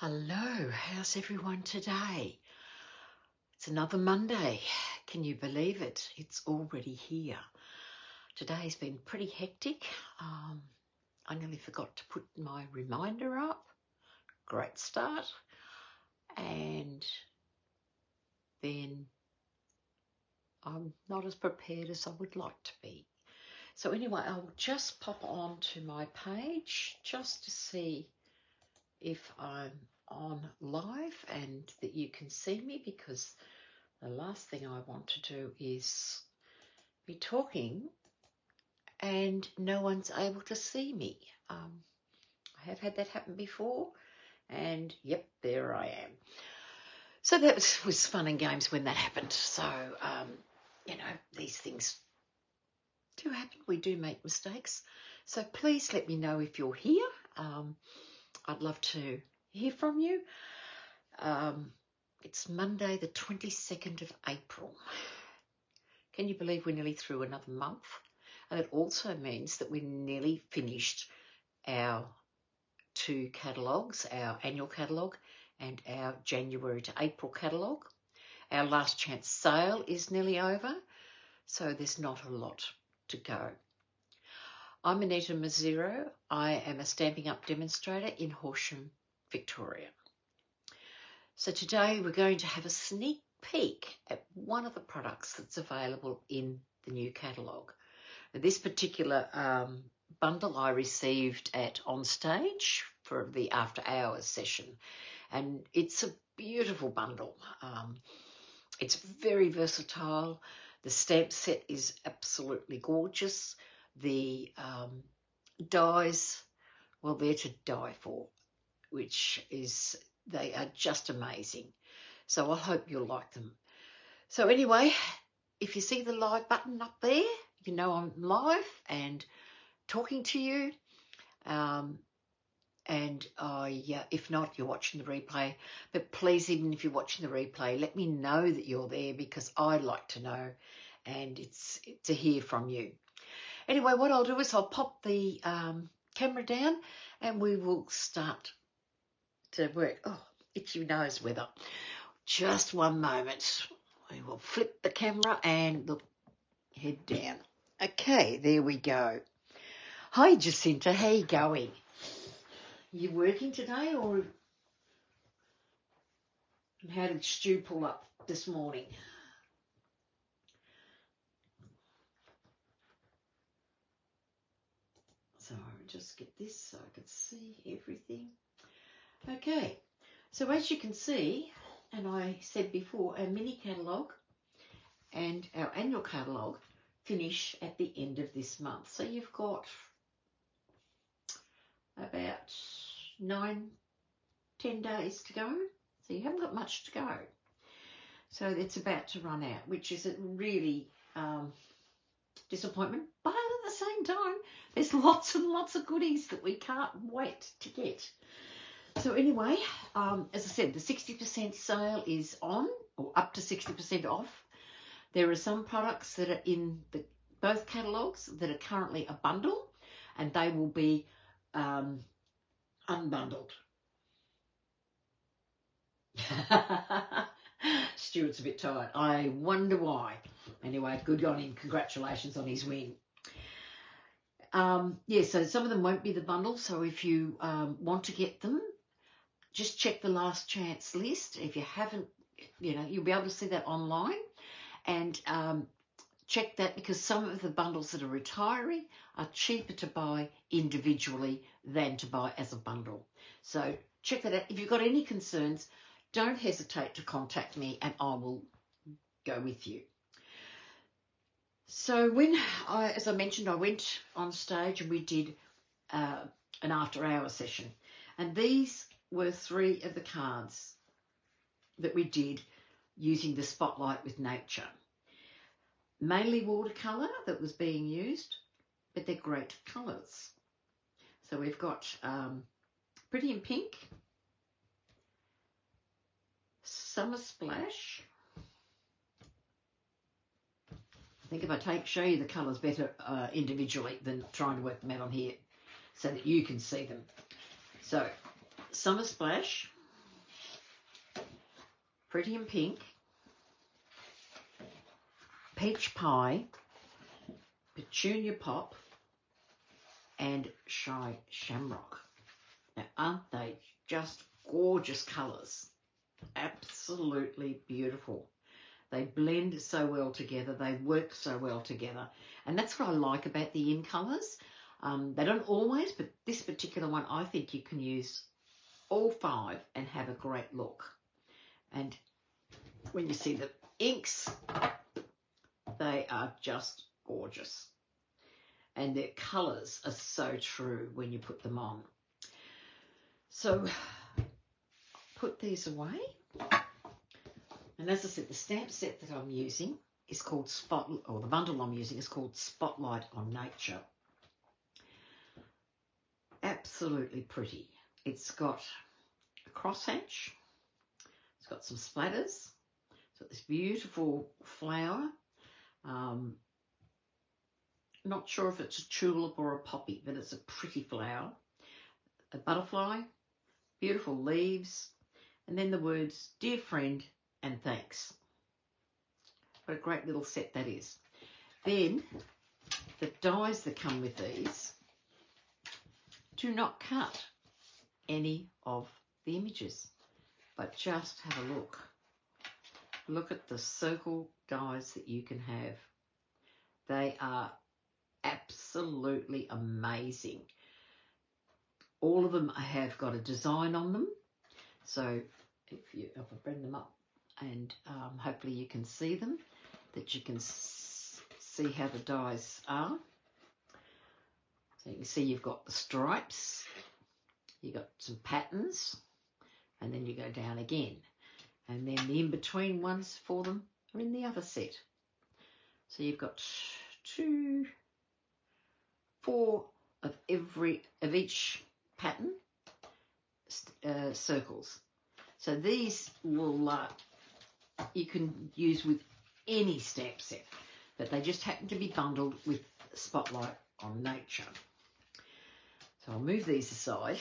Hello, how's everyone today? It's another Monday. Can you believe it? It's already here. Today's been pretty hectic. I nearly forgot to put my reminder up. Great start. And then I'm not as prepared as I would like to be. So anyway, I'll just pop on to my page just to see if I'm on live and that you can see me, because the last thing I want to do is be talking and no one's able to see me. I have had that happen before, and yep, there I am. So that was fun and games when that happened. So, these things do happen. We do make mistakes. So please let me know if you're here. I'd love to hear from you. It's Monday the 22nd of April. Can you believe we're nearly through another month? And it also means that we're nearly finished our two catalogues, our annual catalogue and our January to April catalogue. Our last chance sale is nearly over, so there's not a lot to go. I'm Anita Mazzero. I am a Stampin' Up demonstrator in Horsham, Victoria. So today we're going to have a sneak peek at one of the products that's available in the new catalogue. This particular bundle I received at On Stage for the after hours session, and it's a beautiful bundle. It's very versatile. The stamp set is absolutely gorgeous. The dies, well, they're to die for, they are just amazing. So I hope you'll like them. So anyway, if you see the live button up there, you know I'm live and talking to you. If not, you're watching the replay. But please, even if you're watching the replay, let me know that you're there, because I'd like to know, and it's to hear from you. Anyway, what I'll do is I'll pop the camera down and we will start to work. Oh, itchy nose weather. Just one moment. We will flip the camera and look, head down. Okay, there we go. Hi, Jacinta. How you going? You working today, or how did Stu pull up this morning? So I'll just get this so I can see everything. Okay, so as you can see, and I said before, our mini catalogue and our annual catalogue finish at the end of this month. So you've got about 9-10 days to go. So you haven't got much to go. So it's about to run out, which is a really disappointment. But at the same time, there's lots and lots of goodies that we can't wait to get. So anyway, as I said, the 60% sale is on, or up to 60% off. There are some products that are in both catalogues that are currently a bundle, and they will be unbundled. Stuart's a bit tired. I wonder why. Anyway, good on him. Congratulations on his win. So some of them won't be the bundle. So if you want to get them, just check the last chance list. If you haven't, you'll be able to see that online, and check that, because some of the bundles that are retiree are cheaper to buy individually than to buy as a bundle. So check that out. If you've got any concerns, don't hesitate to contact me and I will go with you. So as I mentioned, I went on stage and we did an after hour session, and these were 3 of the cards that we did using the Spotlight with Nature. Mainly watercolour that was being used, but they're great colours. So we've got Pretty in Pink, Summer Splash. I think if I show you the colours better individually than trying to work them out on here so that you can see them. So Summer Splash, Pretty in Pink, Peach Pie, Petunia Pop, and Shy Shamrock. Now, aren't they just gorgeous colours? Absolutely beautiful. They blend so well together. They work so well together. And that's what I like about the in colours. They don't always, but this particular one, I think you can use all 5 and have a great look. And when you see the inks, they are just gorgeous. And their colours are so true when you put them on. So put these away. And as I said, the stamp set that I'm using is called the bundle I'm using is called Spotlight on Nature. Absolutely pretty. It's got a crosshatch. It's got some splatters. It's got this beautiful flower. Not sure if it's a tulip or a poppy, but it's a pretty flower. A butterfly, beautiful leaves, and then the words, dear friend, and thanks. What a great little set that is. Then the dies that come with these do not cut any of the images, but just have a look. Look at the circle dies that you can have. They are absolutely amazing. All of them have got a design on them. So if I bring them up and hopefully you can see them, that you can see how the dies are. So you can see you've got the stripes, you've got some patterns, and then you go down again. And then the in-between ones for them are in the other set. So you've got 4 of each pattern circles. So these will you can use with any stamp set, but they just happen to be bundled with Spotlight on Nature. So I'll move these aside.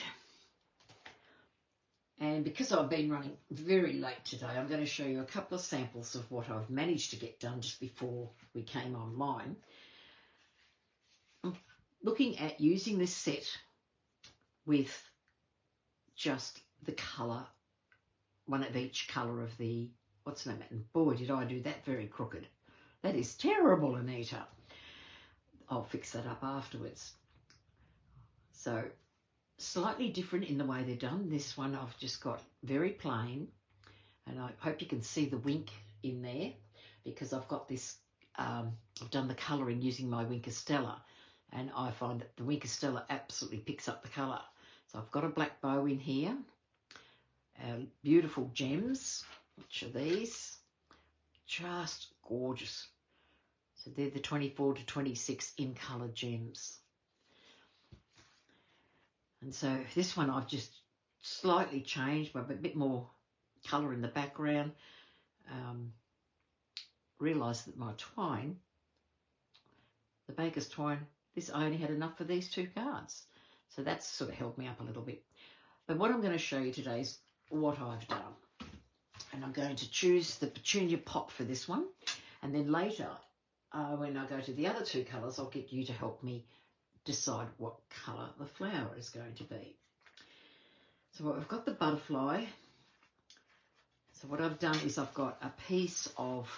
And because I've been running very late today, I'm going to show you a couple of samples of what I've managed to get done just before we came online. I'm looking at using this set with just the colour, one of each colour of the, what's the name? And boy, did I do that very crooked. That is terrible, Anita. I'll fix that up afterwards. So slightly different in the way they're done. This one I've just got very plain, and I hope you can see the wink in there because I've got this, I've done the colouring using my Wink of Stella, and I find that the Wink of Stella absolutely picks up the colour. So I've got a black bow in here, beautiful gems, which are these, just gorgeous. So they're the 24 to 26 in colour gems. And so this one I've just slightly changed by a bit more colour in the background. Realised that my twine, the baker's twine, I only had enough for these 2 cards. So that's sort of held me up a little bit. But what I'm going to show you today is what I've done. And I'm going to choose the Petunia Pop for this one. And then later, when I go to the other 2 colours, I'll get you to help me decide what colour the flower is going to be. So I've got the butterfly. So what I've done is I've got a piece of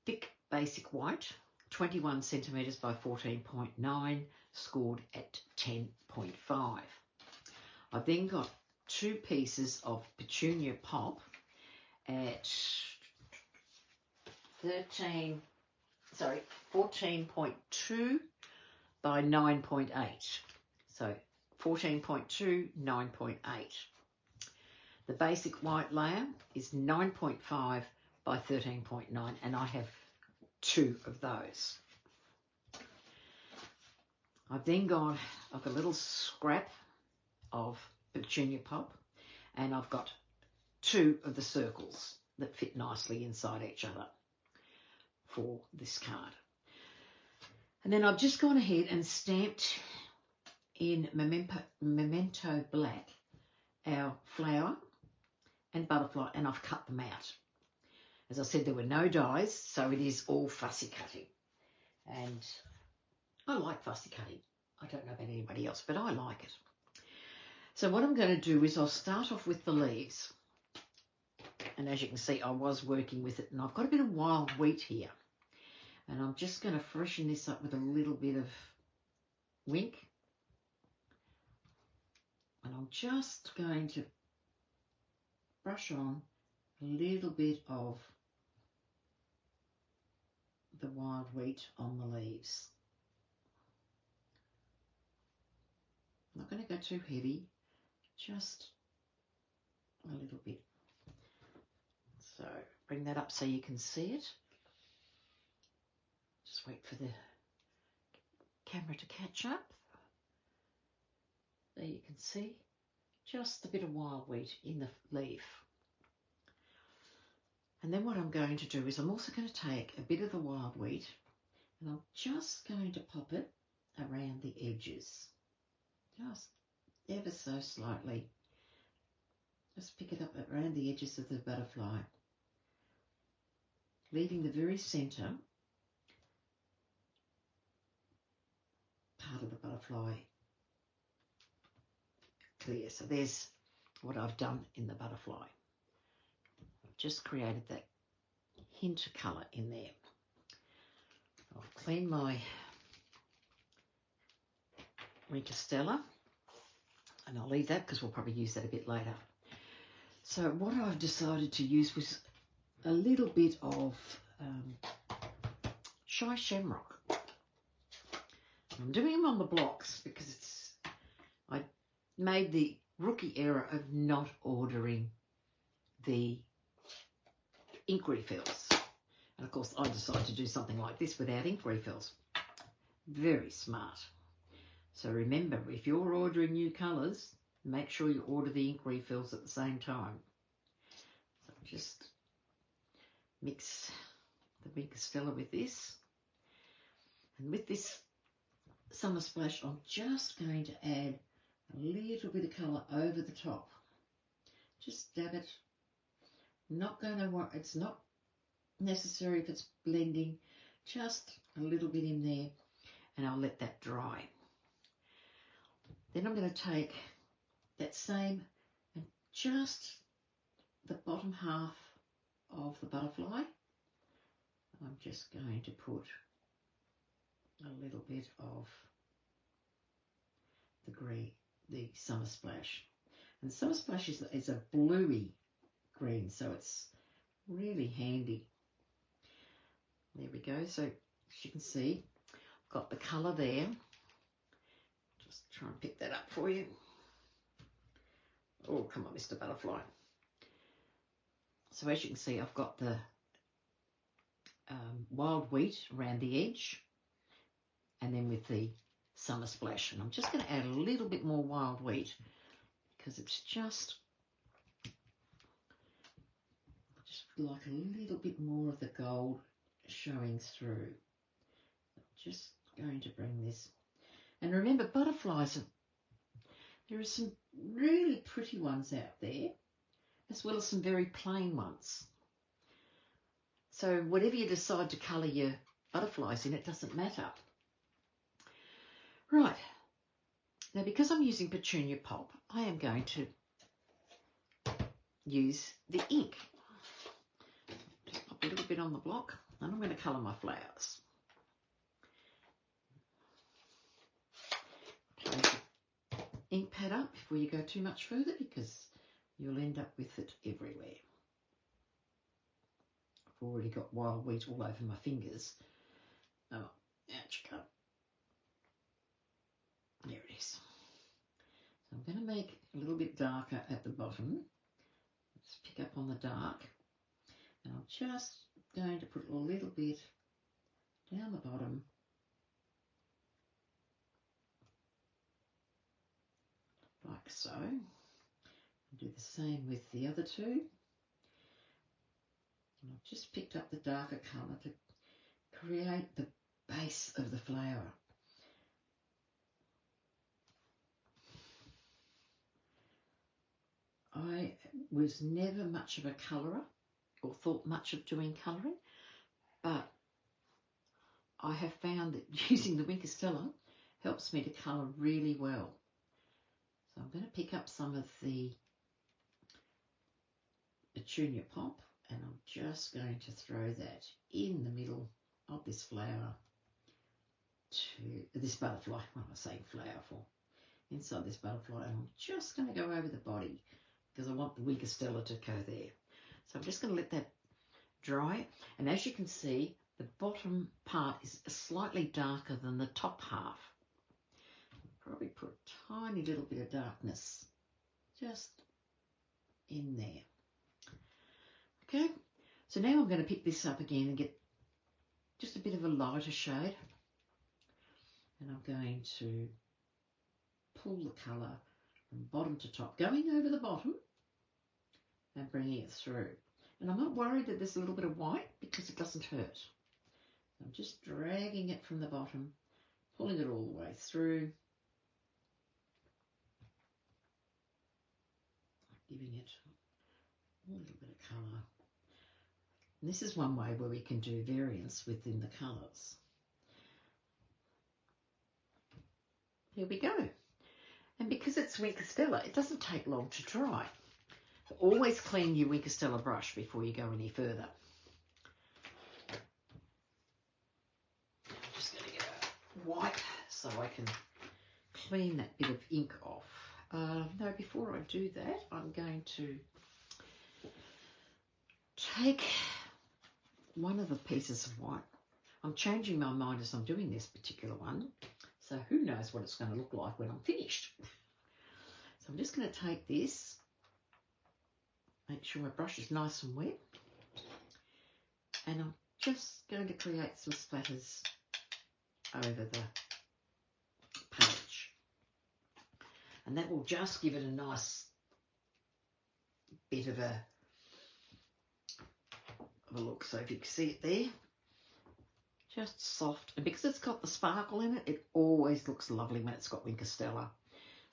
thick basic white, 21 centimetres by 14.9, scored at 10.5. I've then got 2 pieces of Petunia Pop at 14.2 by 9.8. So 14.2, 9.8. The basic white layer is 9.5 by 13.9, and I have 2 of those. I've then got a little scrap of Petunia Pop, and I've got 2 of the circles that fit nicely inside each other for this card. And then I've just gone ahead and stamped in Memento Black our flower and butterfly, and I've cut them out. As I said, there were no dies, so it is all fussy cutting. And I like fussy cutting. I don't know about anybody else, but I like it. So what I'm going to do is I'll start off with the leaves. And as you can see, I was working with it. And I've got a bit of wild wheat here. And I'm just going to freshen this up with a little bit of Wink. And I'm just going to brush on a little bit of the wild wheat on the leaves. I'm not going to go too heavy, just a little bit. So bring that up so you can see it. Just wait for the camera to catch up. There you can see just a bit of wild wheat in the leaf. And then what I'm going to do is I'm also going to take a bit of the wild wheat and I'm just going to pop it around the edges. Just ever so slightly. Just pick it up around the edges of the butterfly. Leaving the very centre part of the butterfly clear. So there's what I've done in the butterfly. I've just created that hint of colour in there. I'll clean my Wink of Stella and I'll leave that because we'll probably use that a bit later. So what I've decided to use was a little bit of Shy Shamrock. I'm doing them on the blocks because I made the rookie error of not ordering the ink refills. And of course I decided to do something like this without ink refills. Very smart. So remember, if you're ordering new colours, make sure you order the ink refills at the same time. So just mix the Wink of Stella with this. And with this Summer Splash, I'm just going to add a little bit of colour over the top. Just dab it. Not going to want, it's not necessary if it's blending, just a little bit in there, and I'll let that dry. Then I'm going to take that same and just the bottom half of the butterfly. I'm just going to put a little bit of the green, the Summer Splash. And the Summer Splash is a bluey green, so it's really handy. There we go. So as you can see, I've got the colour there. Just try and pick that up for you. Oh, come on, Mr. Butterfly. So as you can see, I've got the wild wheat around the edge, and then with the Summer Splash. And I'm just going to add a little bit more wild wheat because it's just like a little bit more of the gold showing through. I'm just going to bring this. And remember, butterflies, there are some really pretty ones out there, as well as some very plain ones. So whatever you decide to colour your butterflies in, it doesn't matter. Right, now because I'm using Petunia Pulp, I am going to use the ink. Just pop a little bit on the block, and I'm going to colour my flowers. Close the ink pad up before you go too much further because you'll end up with it everywhere. I've already got wild wheat all over my fingers. Oh, ouch, cut. There it is. So I'm going to make a little bit darker at the bottom. Let's pick up on the dark. And I'm just going to put a little bit down the bottom. Like so. Do the same with the other two. And I've just picked up the darker colour to create the base of the flower. I was never much of a colourer or thought much of doing colouring, but I have found that using the Wink of Stella helps me to colour really well. So I'm going to pick up some of the Petunia Pop, and I'm just going to throw that in the middle of this flower to this butterfly. What am I saying flower for? Inside this butterfly, and I'm just going to go over the body because I want the Wink of Stella to go there. So I'm just going to let that dry, and as you can see, the bottom part is slightly darker than the top half. I'll probably put a tiny little bit of darkness just in there. Okay, so now I'm going to pick this up again and get just a bit of a lighter shade, and I'm going to pull the colour from bottom to top, going over the bottom and bringing it through. And I'm not worried that there's a little bit of white because it doesn't hurt. I'm just dragging it from the bottom, pulling it all the way through, giving it a little bit of colour. And this is one way where we can do variance within the colours. Here we go. And because it's Wink of Stella, it doesn't take long to dry. So always clean your Wink of Stella brush before you go any further. I'm just going to get a wipe so I can clean that bit of ink off. No, before I do that, I'm going to take one of the pieces of white. I'm changing my mind as I'm doing this particular one, so who knows what it's going to look like when I'm finished. So I'm just going to take this, make sure my brush is nice and wet, and I'm just going to create some splatters over the page. And that will just give it a nice bit of a look. So if you can see it there, just soft. And because it's got the sparkle in it, it always looks lovely when it's got Wink of Stella.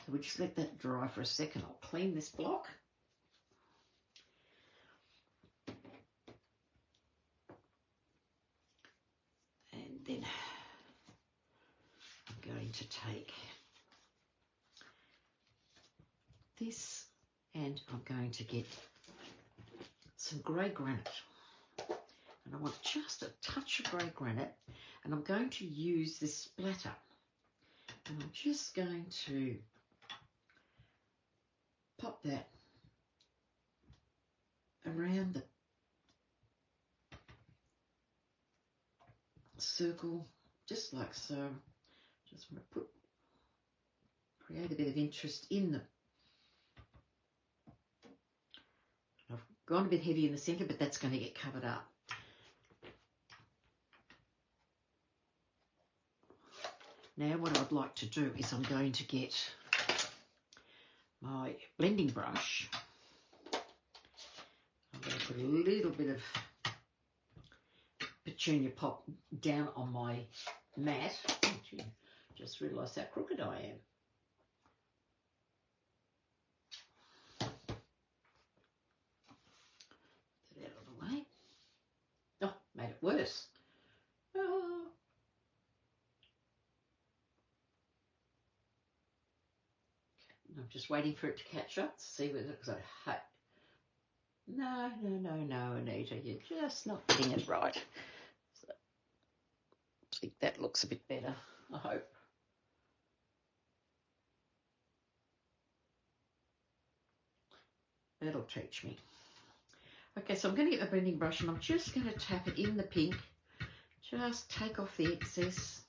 So we just let that dry for a second. I'll clean this block. And then I'm going to take this and I'm going to get some grey granite. And I want just a touch of grey granite, and I'm going to use this splatter. And I'm just going to pop that around the circle, just like so. Just want to create a bit of interest in the. I've gone a bit heavy in the centre, but that's going to get covered up. Now what I'd like to do is I'm going to get my blending brush. I'm going to put a little bit of Petunia Pop down on my mat. Oh, gee, just realised how crooked I am. Get it out of the way. Oh, made it worse. Oh. I'm just waiting for it to catch up to see whether it's like, hey. No, Anita, you're just not getting it right. So, I think that looks a bit better, I hope. That'll teach me. Okay, so I'm going to get my blending brush and I'm just going to tap it in the pink. Just take off the excess.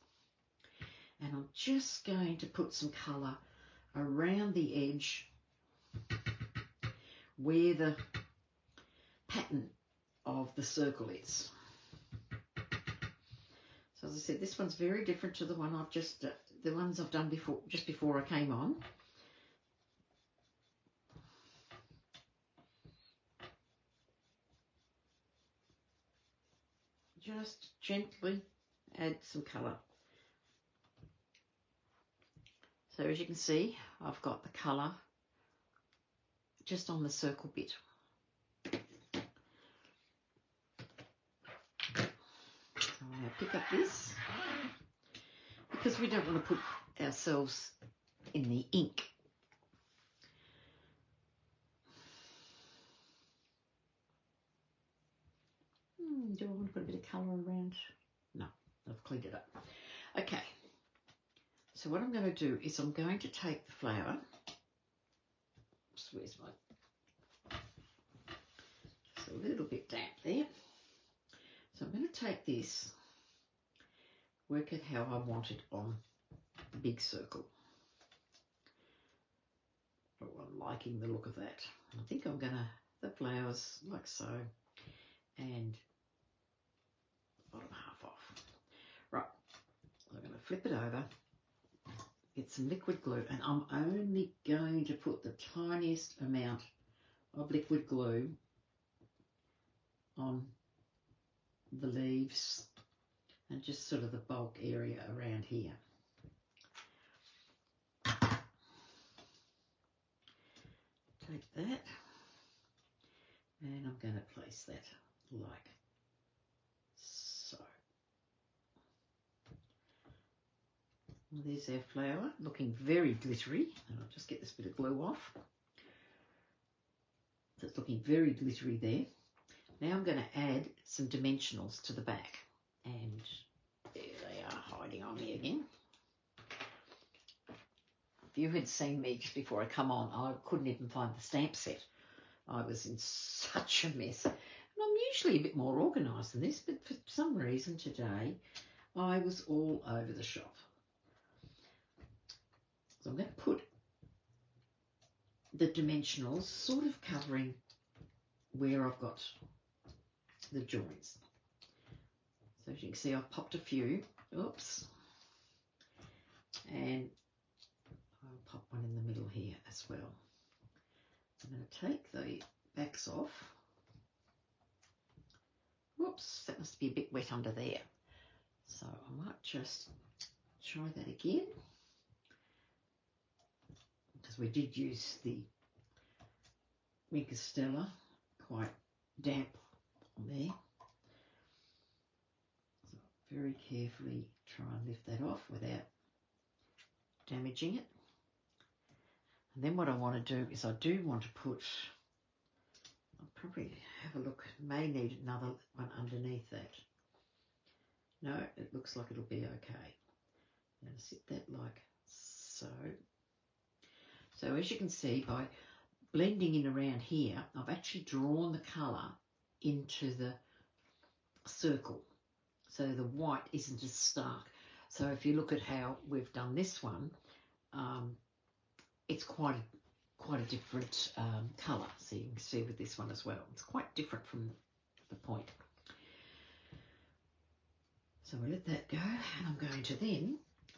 And I'm just going to put some colour around the edge where the pattern of the circle is. So as I said, this one's very different to the one I've just the ones I've done before, just before I came on. Just gently add some colour. So as you can see, I've got the colour just on the circle bit. So I'm going to pick up this because we don't want to put ourselves in the ink. Do I want to put a bit of colour around? No, I've cleaned it up. Okay, so what I'm going to do is I'm going to take the flour. Where's my... Just a little bit damp there. So I'm going to take this, work it how I want it on the big circle. Oh, I'm liking the look of that. I think I'm going to, the flowers like so, and bottom half off. Right, I'm going to flip it over, get some liquid glue, and I'm only going to put the tiniest amount of liquid glue on the leaves and just sort of the bulk area around here. Take that, and I'm going to place that like so. Well, there's our flower, looking very glittery. And I'll just get this bit of glue off. So it's looking very glittery there. Now I'm going to add some dimensionals to the back. And there they are, hiding on me again. If you had seen me just before I come on, I couldn't even find the stamp set. I was in such a mess. And I'm usually a bit more organised than this, but for some reason today, I was all over the shop. So I'm going to put the dimensionals sort of covering where I've got the joints. So as you can see, I've popped a few. Oops. And I'll pop one in the middle here as well. I'm going to take the backs off. Whoops, that must be a bit wet under there. So I might just try that again, because we did use the Wink of Stella, quite damp on there. So very carefully try and lift that off without damaging it. And then what I want to do is I do want to put, I'll probably have a look, may need another one underneath that. No, it looks like it'll be okay. I'm going to sit that like so. So as you can see, by blending in around here, I've actually drawn the colour into the circle. So the white isn't as stark. So if you look at how we've done this one, it's quite a different colour. So you can see with this one as well. It's quite different from the point. So we'll let that go, and I'm going to then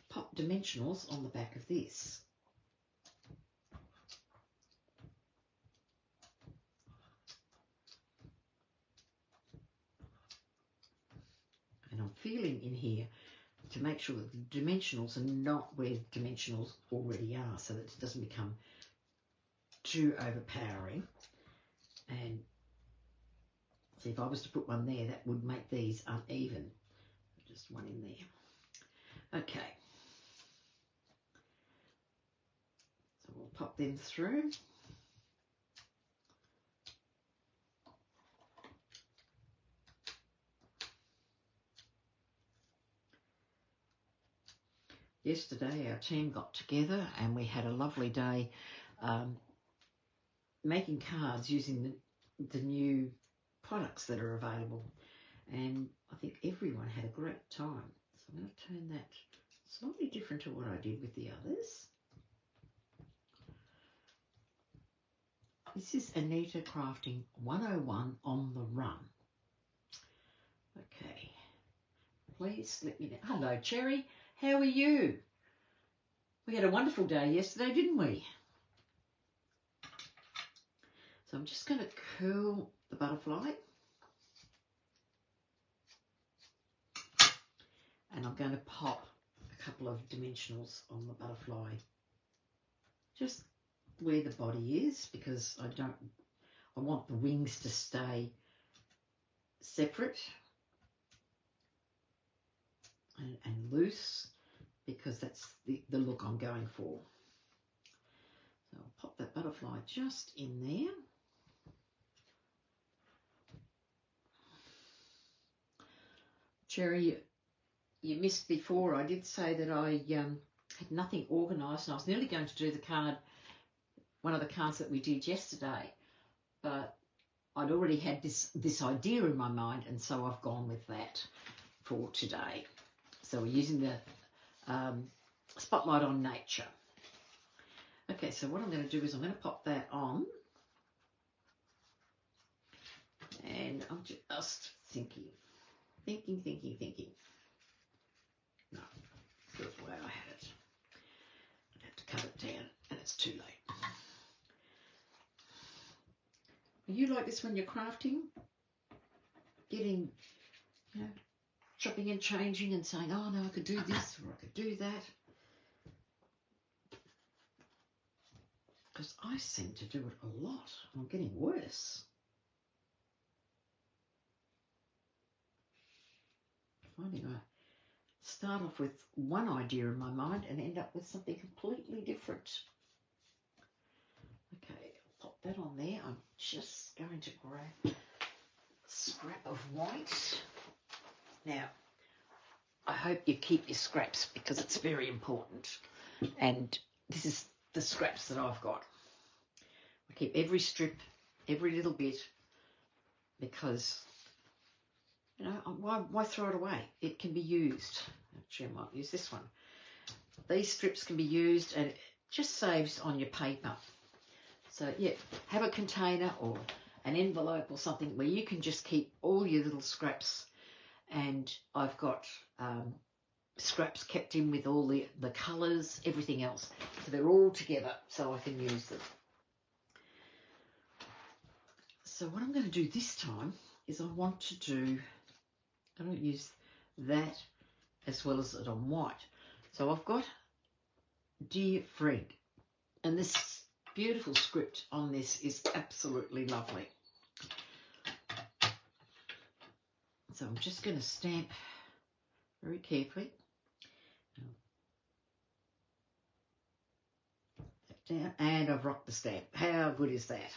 pop dimensionals on the back of this. And I'm feeling in here to make sure that the dimensionals are not where dimensionals already are, so that it doesn't become too overpowering. And see, if I was to put one there, that would make these uneven. Just one in there. Okay. So we'll pop them through. Yesterday our team got together and we had a lovely day making cards using the new products that are available, and I think everyone had a great time. So I'm going to turn that slightly different to what I did with the others. This is Anita Crafting 101 on the run. Okay, please let me know. Hello Cherry, how are you? We had a wonderful day yesterday, didn't we? So I'm just going to curl the butterfly, and I'm going to pop a couple of dimensionals on the butterfly, just where the body is, because I want the wings to stay separate and loose, because that's the look I'm going for. So I'll pop that butterfly just in there. Cherry, you missed before. I did say that I had nothing organised, and I was nearly going to do the card, one of the cards that we did yesterday, but I'd already had this idea in my mind, and so I've gone with that for today. So we're using the Spotlight on Nature. Okay, so what I'm going to do is I'm going to pop that on, and I'm just thinking. No, that's the way I had it. I have to cut it down, and it's too late. Are you like this when you're crafting? Getting, chopping and changing and saying, oh no, I could do this or I could do that. Because I seem to do it a lot. I'm getting worse. Finding I start off with one idea in my mind and end up with something completely different. Okay, I'll pop that on there. I'm just going to grab a scrap of white. Now, I hope you keep your scraps, because it's very important. And this is the scraps that I've got. I keep every strip, every little bit, because, why throw it away? It can be used. Actually, I might use this one. These strips can be used, and it just saves on your paper. So, yeah, have a container or an envelope or something where you can just keep all your little scraps. And I've got scraps kept in with all the colours, everything else. So they're all together, so I can use them. So what I'm going to do this time is I don't use that as well as it on white. So I've got Dear Friend, and this beautiful script on this is absolutely lovely. So I'm just going to stamp very carefully. Down, and I've rocked the stamp. How good is that?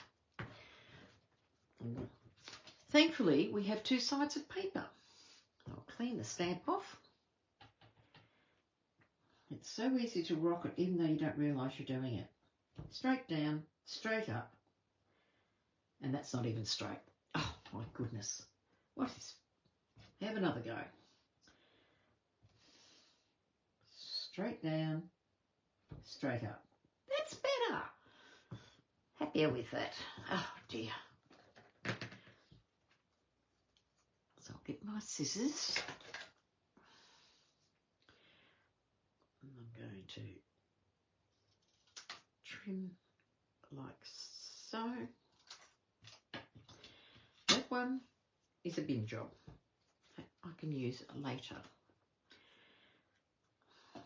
Thankfully, we have two sides of paper. I'll clean the stamp off. It's so easy to rock it, even though you don't realise you're doing it. Straight down, straight up. And that's not even straight. Oh, my goodness. What is... Have another go. Straight down, straight up. That's better. Happier with that. Oh, dear. So I'll get my scissors. And I'm going to trim like so. That one is a bin job. I can use later. So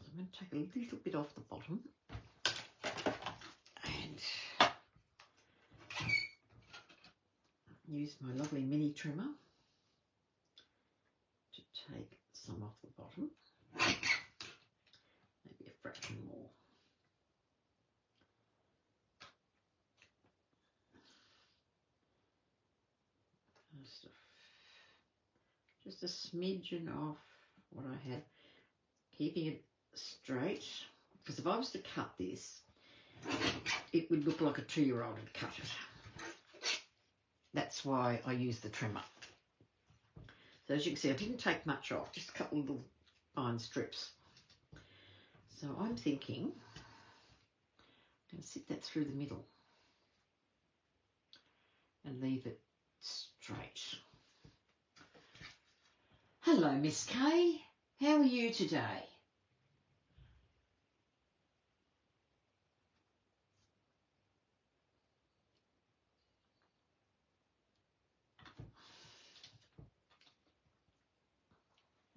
I'm going to take a little bit off the bottom and use my lovely mini trimmer to take some off the bottom, maybe a fraction more. Just a smidgen off what I had, keeping it straight, because if I was to cut this, it would look like a 2-year-old had cut it. That's why I use the trimmer. So as you can see, I didn't take much off, just a couple of little fine strips. So I'm thinking I'm going to sit that through the middle and leave it straight. Hello, Miss Kay. How are you today?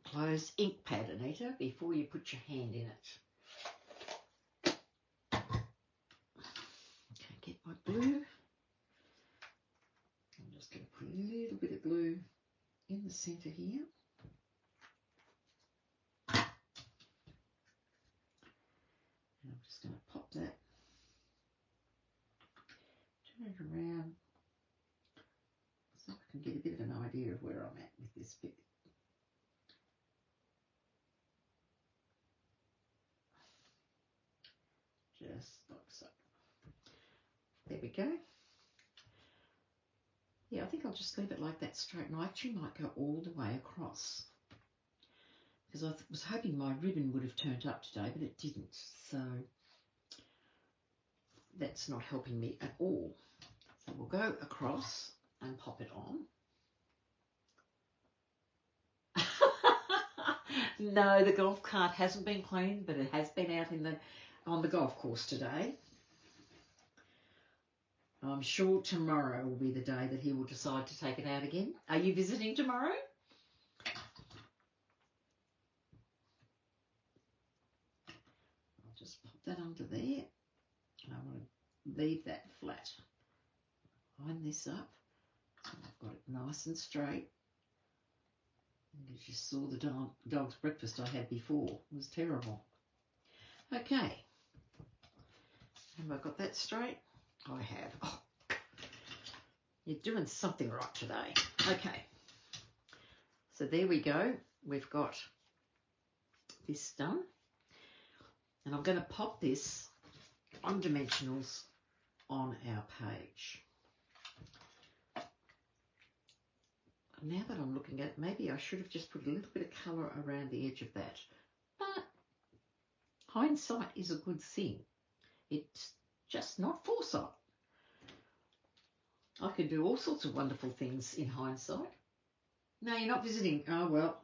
Close ink pad, Anita, before you put your hand in it. bit of glue in the centre here. And I'm just going to pop that, turn it around so I can get a bit of an idea of where I'm at with this bit. Just like so. There we go. Yeah, I think I'll just leave it like that straight, and I actually might go all the way across because I was hoping my ribbon would have turned up today, but it didn't, so that's not helping me at all. So we'll go across and pop it on. No, the golf cart hasn't been cleaned, but it has been out on the golf course today. I'm sure tomorrow will be the day that he will decide to take it out again. Are you visiting tomorrow? I'll just pop that under there. I want to leave that flat. Line this up. So I've got it nice and straight. And as you saw, the dog's breakfast I had before was terrible. Okay. Have I got that straight? I have. Oh, you're doing something right today. Okay. So there we go. We've got this done. And I'm going to pop this on dimensionals on our page. Now that I'm looking at it, maybe I should have just put a little bit of colour around the edge of that. But hindsight is a good thing. It's just not foresight. I could do all sorts of wonderful things in hindsight. No, you're not visiting. Oh, well.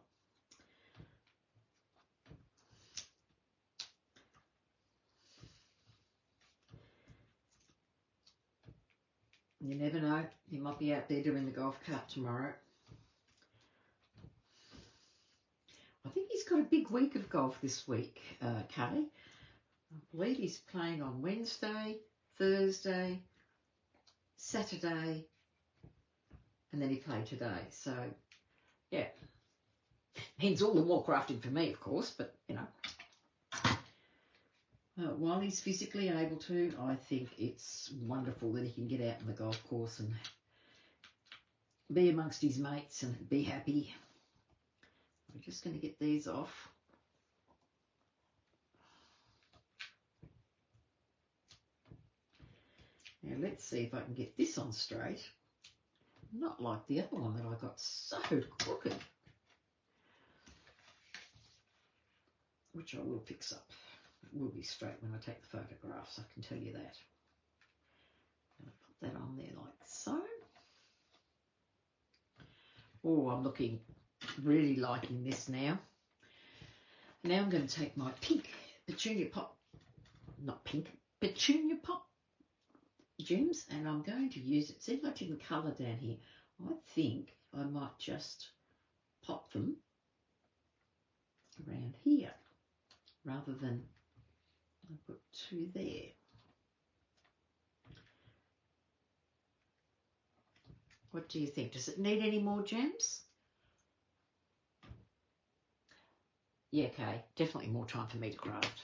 You never know. You might be out there doing the golf cart tomorrow. I think he's got a big week of golf this week, Kay. I believe he's playing on Wednesday, Thursday, Saturday, and then he played today. So, yeah. Means all the more crafting for me, of course, but, you know. While he's physically able to, I think it's wonderful that he can get out on the golf course and be amongst his mates and be happy. We're just going to get these off. Now let's see if I can get this on straight. Not like the other one that I got so crooked. Which I will fix up. It will be straight when I take the photographs, I can tell you that. I'm going to put that on there like so. Oh, I'm looking really liking this now. Now I'm going to take my pink petunia pop, not pink, petunia pop gems, and I'm going to use it. See if I didn't colour down here. I think I might just pop them around here rather than I put two there. What do you think? Does it need any more gems? Yeah, okay. Definitely more time for me to craft.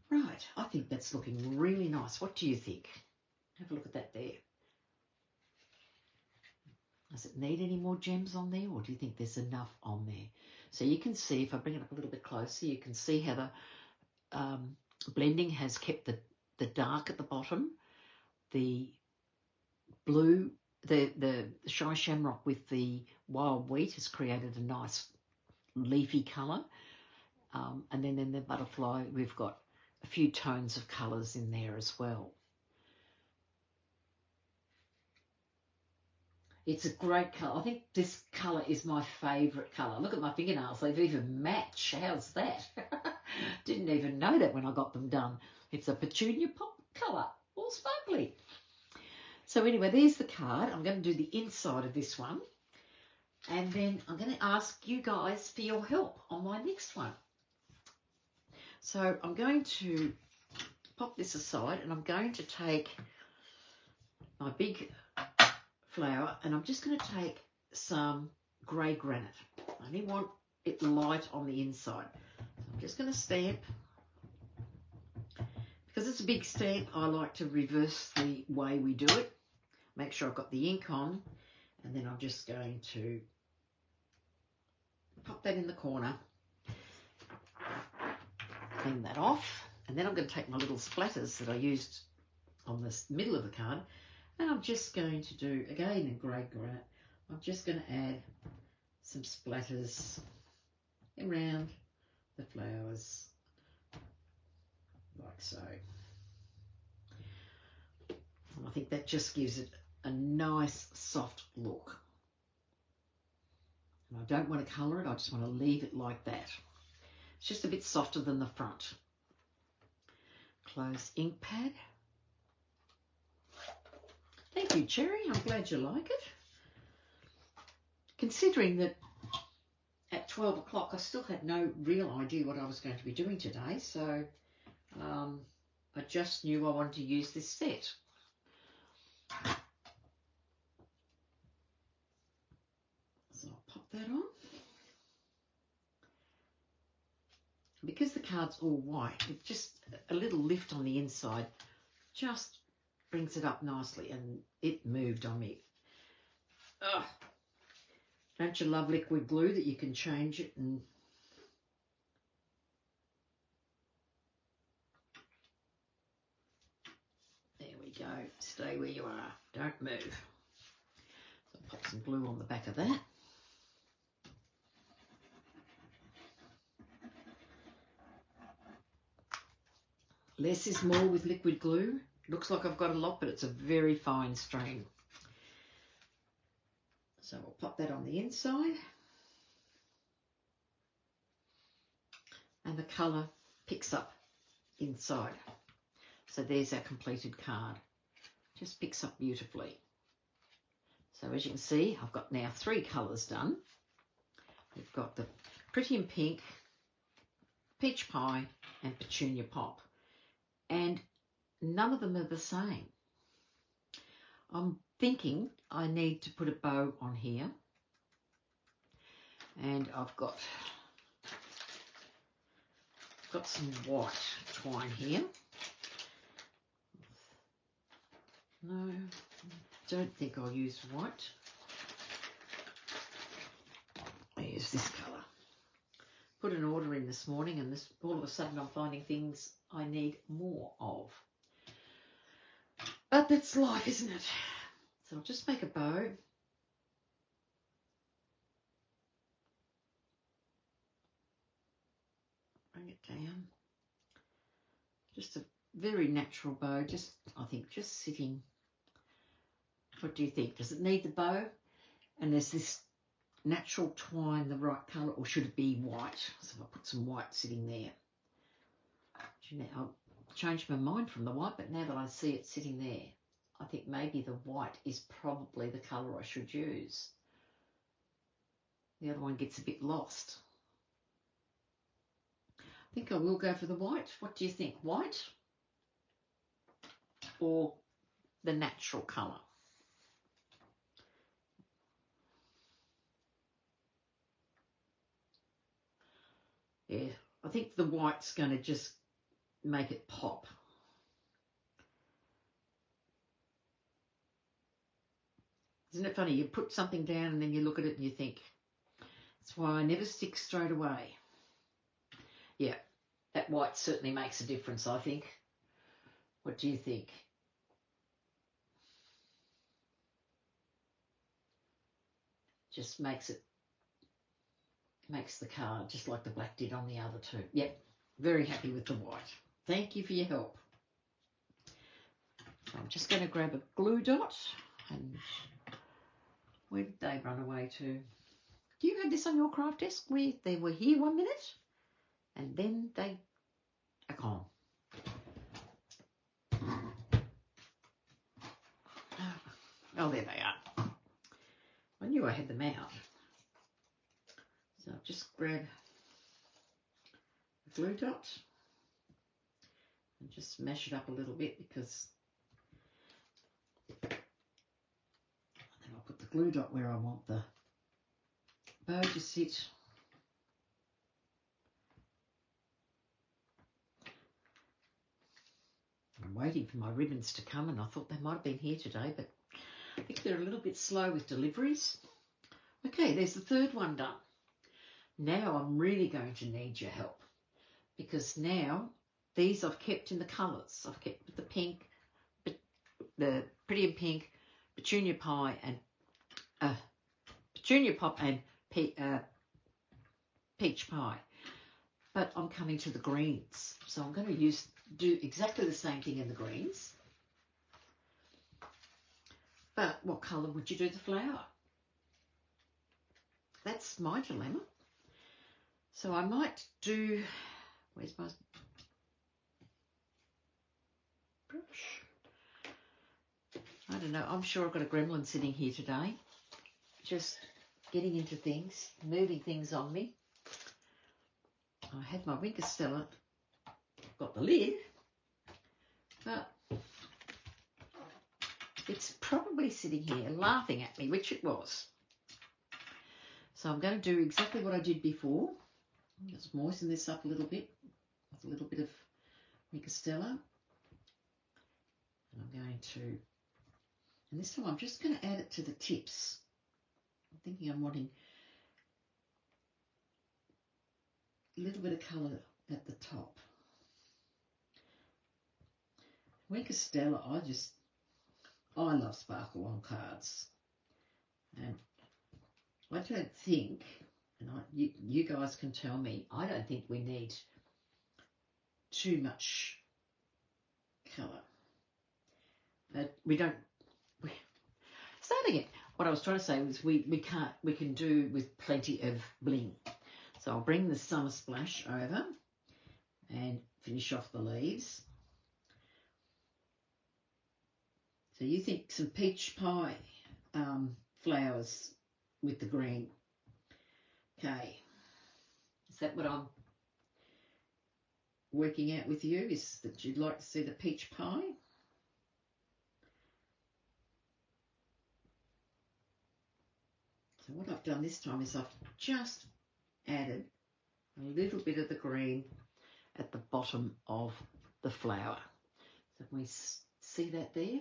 Right, I think that's looking really nice. What do you think? Have a look at that there. Does it need any more gems on there, or do you think there's enough on there? So you can see, if I bring it up a little bit closer, you can see how the blending has kept the dark at the bottom, the blue, the shy shamrock with the wild wheat has created a nice leafy colour, and then in the butterfly we've got a few tones of colours in there as well. It's a great colour. I think this colour is my favourite colour. Look at my fingernails. They've even matched. How's that? Didn't even know that when I got them done. It's a petunia pop colour. All sparkly. So anyway, there's the card. I'm going to do the inside of this one. And then I'm going to ask you guys for your help on my next one. So I'm going to pop this aside, and I'm going to take my big flower, and I'm just going to take some grey granite. I only want it light on the inside. I'm just going to stamp. Because it's a big stamp, I like to reverse the way we do it. Make sure I've got the ink on, and then I'm just going to pop that in the corner, clean that off, and then I'm going to take my little splatters that I used on the middle of the card, and I'm just going to do, again in grey granite, I'm just going to add some splatters around the flowers, like so. And I think that just gives it a nice soft look. And I don't want to colour it, I just want to leave it like that. It's just a bit softer than the front. Close ink pad. Thank you, Cherry, I'm glad you like it. Considering that at 12 o'clock I still had no real idea what I was going to be doing today, so I just knew I wanted to use this set. So I'll pop that on. Because the card's all white, it just a little lift on the inside just brings it up nicely, and it moved on me. Ugh. Don't you love liquid glue that you can change it? And there we go. Stay where you are. Don't move. So I'll pop some glue on the back of that. Less is more with liquid glue. Looks like I've got a lot, but it's a very fine strain. So we'll pop that on the inside. And the colour picks up inside. So there's our completed card. Just picks up beautifully. So as you can see, I've got now 3 colours done. We've got the Pretty in Pink, Peach Pie, and Petunia Pop. And none of them are the same. I'm thinking I need to put a bow on here. And I've got some white twine here. No, don't think I'll use white. I'll use this colour. Put an order in this morning, and this all of a sudden I'm finding things I need more of. But that's life, isn't it? So I'll just make a bow. Bring it down. Just a very natural bow, I think just sitting. What do you think? Does it need the bow? And there's this natural twine, the right colour, or should it be white? So I'll put some white sitting there. I'll change my mind from the white, but now that I see it sitting there, I think maybe the white is probably the colour I should use. The other one gets a bit lost. I think I will go for the white. What do you think? White or the natural colour? Yeah, I think the white's going to just make it pop. Isn't it funny? You put something down and then you look at it and you think, that's why I never stick straight away. Yeah, that white certainly makes a difference, I think. What do you think? Just makes the card just like the black did on the other two. Yep, very happy with the white. Thank you for your help. So I'm just going to grab a glue dot, and where did they run away to? Do you have this on your craft desk where they were here 1 minute and then they are gone? Oh, there they are. I knew I had them out. So I'll just grab a glue dot and just smash it up a little bit, because then glue dot where I want the bow to sit. I'm waiting for my ribbons to come, and I thought they might have been here today, but I think they're a little bit slow with deliveries. Okay, there's the third one done. Now I'm really going to need your help, because now these I've kept in the colours. I've kept the pink, the Pretty in Pink, Petunia Pie, and Petunia Pop and Peach Pie. But I'm coming to the greens, so I'm going to do exactly the same thing in the greens. But what colour would you do the flower? That's my dilemma. So I might do, where's my brush? I don't know, I'm sure I've got a gremlin sitting here today, just getting into things, moving things on me. I had my Wink of Stella, got the lid, but it's probably sitting here laughing at me, which it was. So I'm going to do exactly what I did before. Just moisten this up a little bit with a little bit of Wink of Stella. And I'm going to, and this time I'm just going to add it to the tips. I'm thinking I'm wanting a little bit of colour at the top. Wink of Stella, I love sparkle on cards. And I don't think, and you guys can tell me, I don't think we need too much colour. Start again. What I was trying to say was we can do with plenty of bling. So I'll bring the Summer Splash over and finish off the leaves. So you think some peach pie flowers with the green. Okay. Is that what I'm working out with you? Is that you'd like to see the peach pie? So what I've done this time is I've just added a little bit of the green at the bottom of the flower. So can we see that there?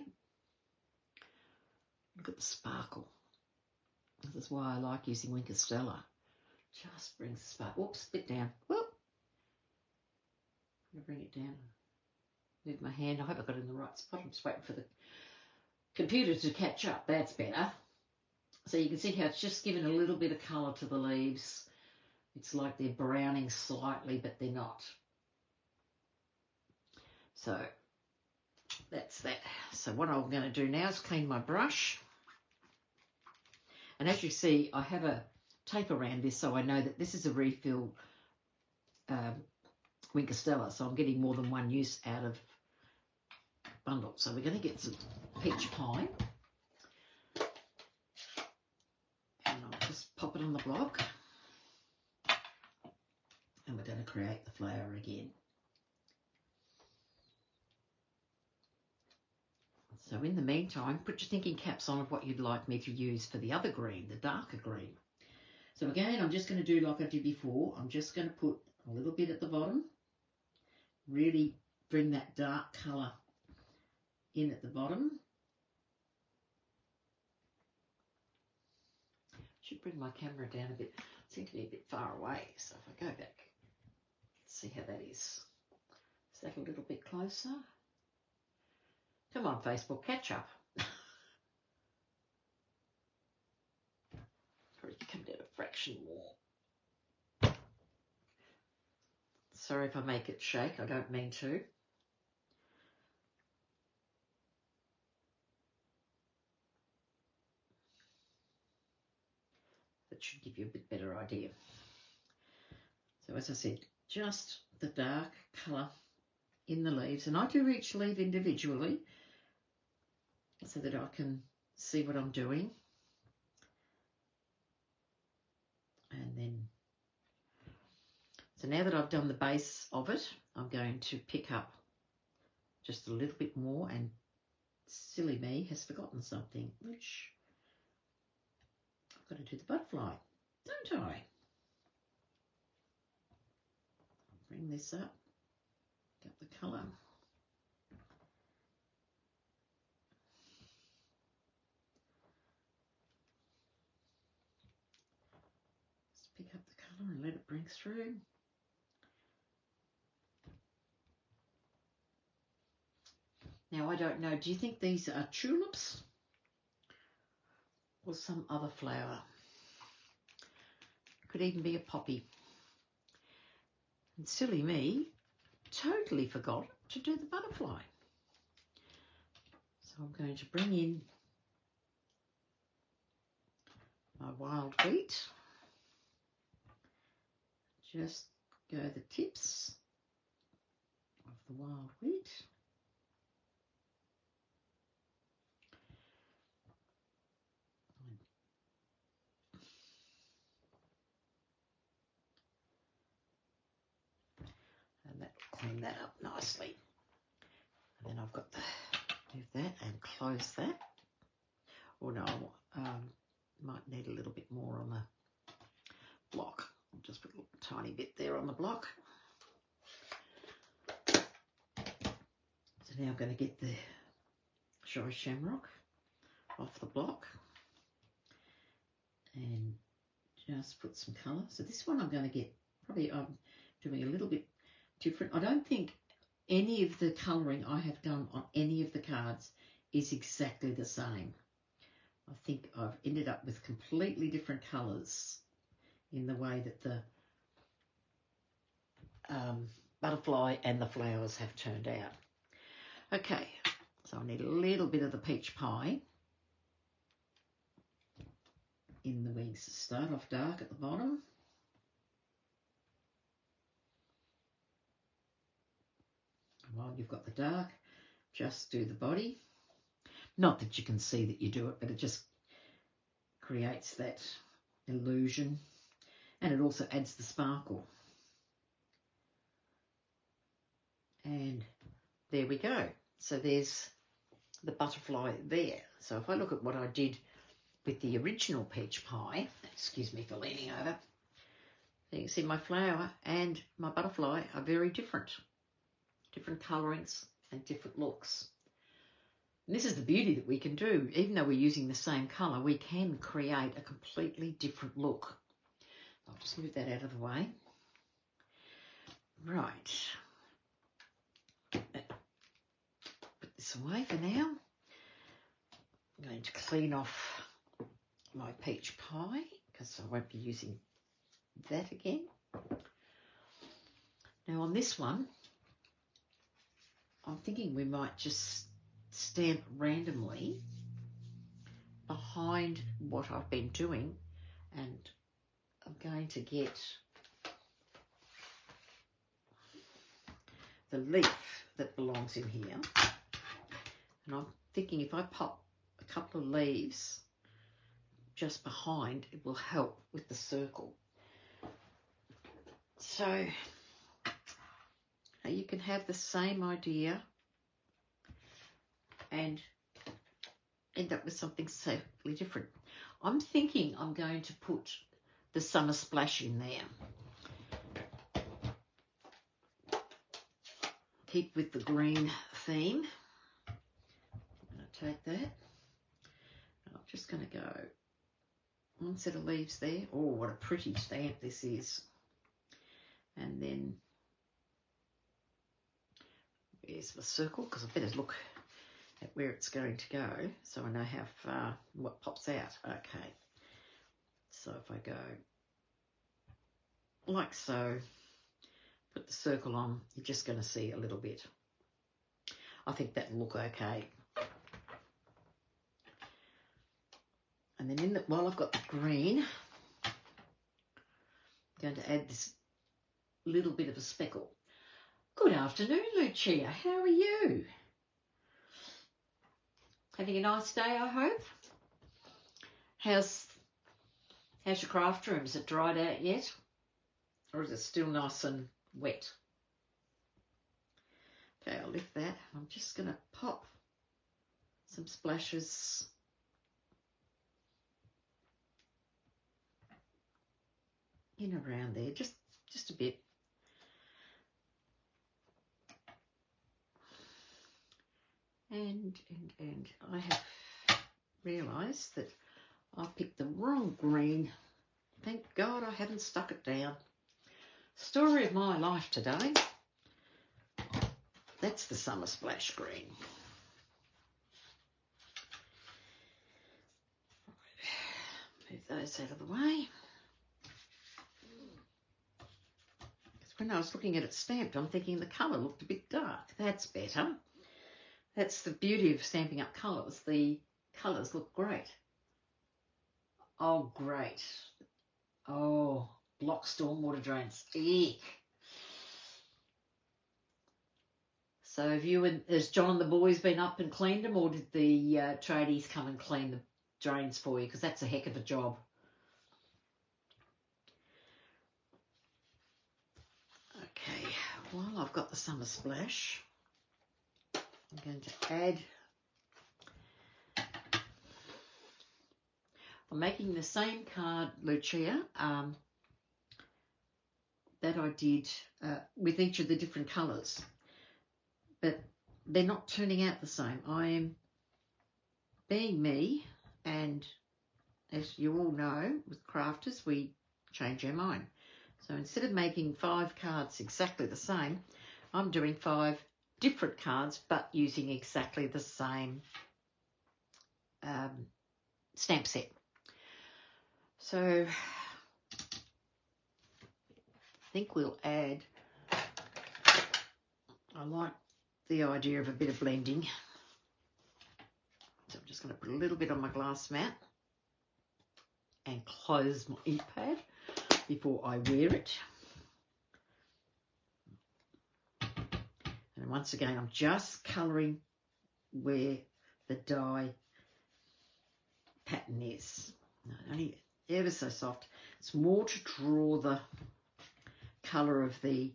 Look at the sparkle. This is why I like using Wink of Stella. Just brings the sparkle. Whoops, bit down. Whoop. I'm going to bring it down. Move my hand. I hope I got it in the right spot. I'm just waiting for the computer to catch up. That's better. So you can see how it's just given a little bit of colour to the leaves. It's like they're browning slightly, but they're not. So that's that. So what I'm going to do now is clean my brush. And as you see, I have a tape around this so I know that this is a refill Wink of Stella. So I'm getting more than one use out of bundle. So we're going to get some peach pie. And I'll just pop it on the block. And we're going to create the flower again. So in the meantime, put your thinking caps on of what you'd like me to use for the other green, the darker green. So again, I'm just going to do like I did before. I'm just going to put a little bit at the bottom. Really bring that dark colour in at the bottom. Should bring my camera down a bit. It seems to be a bit far away. So if I go back, let's see how that is. Is that a little bit closer? Come on, Facebook, catch up. Probably come down a fraction more. Sorry if I make it shake, I don't mean to. That should give you a bit better idea. So as I said, just the dark colour in the leaves. And I do each leaf individually so that I can see what I'm doing. And then, so now that I've done the base of it, I'm going to pick up just a little bit more, and silly me has forgotten something, which I've got to do the butterfly, don't I? Bring this up, get the colour. Just pick up the colour and let it bring through. Now, I don't know, do you think these are tulips or some other flower? Could even be a poppy. And silly me, totally forgot to do the butterfly. So I'm going to bring in my wild wheat. Just go the tips of the wild wheat. And that will clean that up nicely. And then I've got to move that and close that. Or no, might need a little bit more on the block. I'll just put a tiny bit there on the block. So now I'm going to get the Shy Shamrock off the block and just put some colour. So this one I'm going to get, probably I'm doing a little bit different. I don't think any of the colouring I have done on any of the cards is exactly the same. I think I've ended up with completely different colours in the way that the butterfly and the flowers have turned out. Okay, so I need a little bit of the peach pie in the wings. Start off dark at the bottom. While you've got the dark, just do the body. Not that you can see that you do it, but it just creates that illusion. And it also adds the sparkle. And there we go. So there's the butterfly there. So if I look at what I did with the original peach pie, excuse me for leaning over, you can see my flower and my butterfly are very different. Different colourings and different looks. And this is the beauty that we can do. Even though we're using the same colour, we can create a completely different look. I'll just move that out of the way. Right. Put this away for now. I'm going to clean off my peach pie because I won't be using that again. Now on this one, I'm thinking we might just stamp randomly behind what I've been doing, and I'm going to get the leaf that belongs in here, and I'm thinking if I pop a couple of leaves just behind, it will help with the circle. So you can have the same idea and end up with something totally different. I'm thinking I'm going to put the summer splash in there. Keep with the green theme. I'm going to take that. And I'm just going to go one set of leaves there. Oh, what a pretty stamp this is. And then here's the circle, because I better look at where it's going to go so I know how far, what pops out. Okay, so if I go like so, put the circle on, you're just going to see a little bit. I think that'll look okay. And then while I've got the green, I'm going to add this little bit of a speckle. Good afternoon, Lucia. How are you? Having a nice day, I hope. How's your craft room? Is it dried out yet? Or is it still nice and wet? Okay, I'll lift that. I'm just going to pop some splashes in around there, just a bit. And I have realised that I picked the wrong green. Thank God I haven't stuck it down. Story of my life today. That's the Summer Splash green. Move those out of the way. When I was looking at it stamped, I'm thinking the colour looked a bit dark. That's better. That's the beauty of stamping up colours. The colours look great. Oh, great. Oh, block stormwater drains. Eek. So has John and the boys been up and cleaned them, or did the tradies come and clean the drains for you? Because that's a heck of a job. Okay, while I've got the Summer Splash, I'm going to add, I'm making the same card, Lucia, that I did with each of the different colours, but they're not turning out the same. I am being me, and as you all know, with crafters, we change our mind. So instead of making 5 cards exactly the same, I'm doing 5 different cards, but using exactly the same stamp set. So I think we'll add, I like the idea of a bit of blending. So I'm just going to put a little bit on my glass mat and close my ink pad before I wear it. And once again, I'm just colouring where the die pattern is. Only ever so soft. It's more to draw the colour of the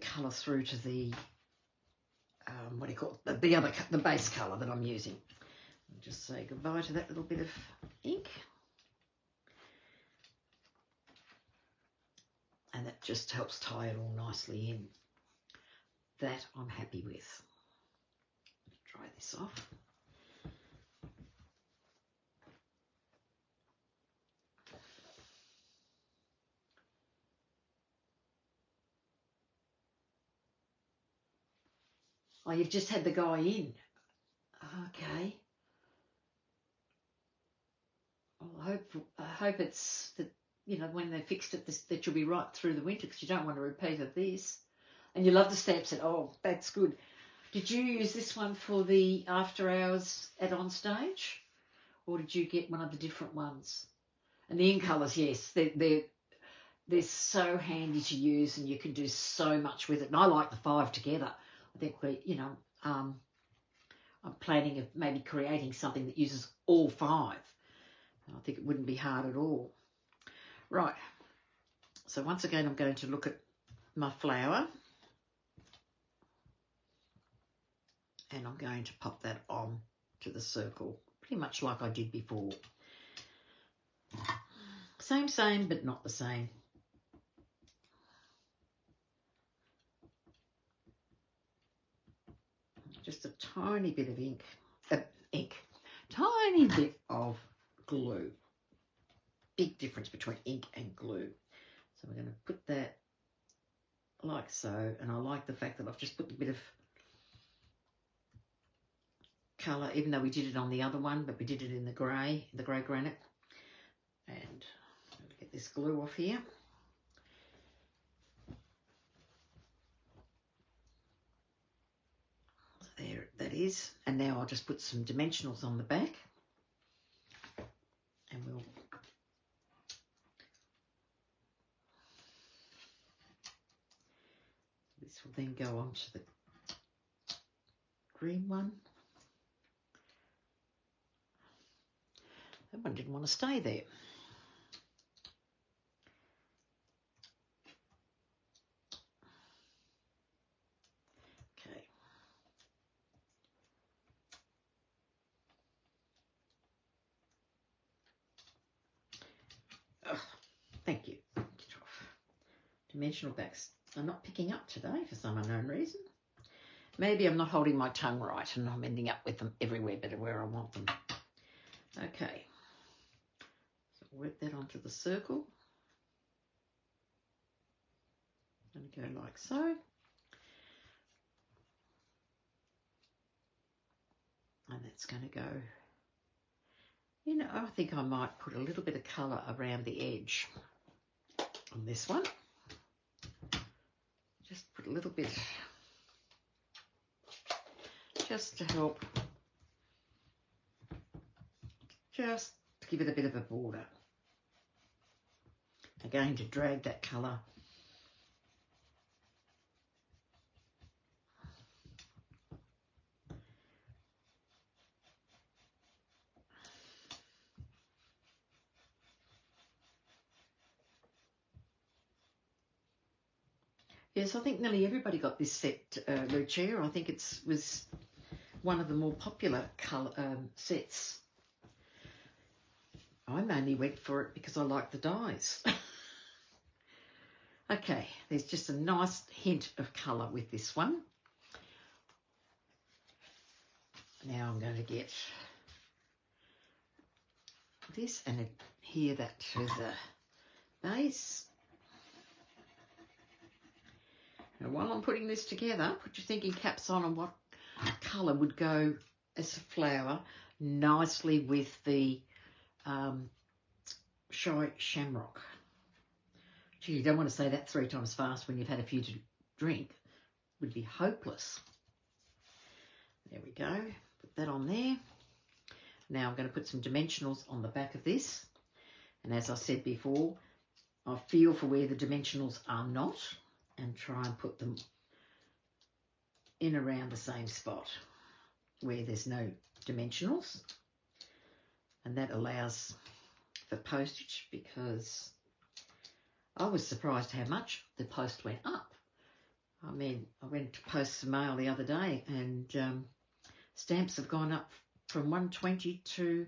colour through to the what do you call it? The base colour that I'm using. I'll just say goodbye to that little bit of ink. And that just helps tie it all nicely in. That I'm happy with. Dry this off. Oh, you've just had the guy in. Okay. Well, I hope it's that, you know, when they fixed it, that you'll be right through the winter, because you don't want a repeat of this. And you love the stamp set. Oh, that's good. Did you use this one for the after hours at On Stage, or did you get one of the different ones? And the ink colours, yes, they're so handy to use, and you can do so much with it. And I like the 5 together. I think I'm planning of maybe creating something that uses all 5. I think it wouldn't be hard at all. Right. So once again, I'm going to look at my flower, and I'm going to pop that on to the circle, pretty much like I did before. Same, but not the same. Just a tiny bit of ink, tiny bit of glue. Big difference between ink and glue. So we're going to put that like so, and I like the fact that I've just put a bit of colour, even though we did it on the other one, but we did it in the grey granite. And I'll get this glue off here. So there that is. And now I'll just put some dimensionals on the back, and this will then go on to the green one. That one didn't want to stay there. Okay. Thank you. Dimensional backs are not picking up today for some unknown reason. Maybe I'm not holding my tongue right and I'm ending up with them everywhere but where I want them. Okay. So work that onto the circle. And go like so. And that's going to go, you know, I think I might put a little bit of colour around the edge on this one. Just put a little bit, just to help, just to give it a bit of a border. Again, to drag that colour. Yes, I think nearly everybody got this set, Lucia. I think it was one of the more popular colour sets. I mainly went for it because I like the dyes. Okay, there's just a nice hint of colour with this one. Now I'm going to get this and adhere that to the base. Now, while I'm putting this together, put your thinking caps on what colour would go as a flower nicely with the shy shamrock. Gee, you don't want to say that 3 times fast when you've had a few to drink. It would be hopeless. There we go. Put that on there. Now I'm going to put some dimensionals on the back of this. And as I said before, I feel for where the dimensionals are not and try and put them in around the same spot where there's no dimensionals. And that allows for postage because I was surprised how much the post went up. I mean, I went to post some mail the other day and stamps have gone up from $1.20 to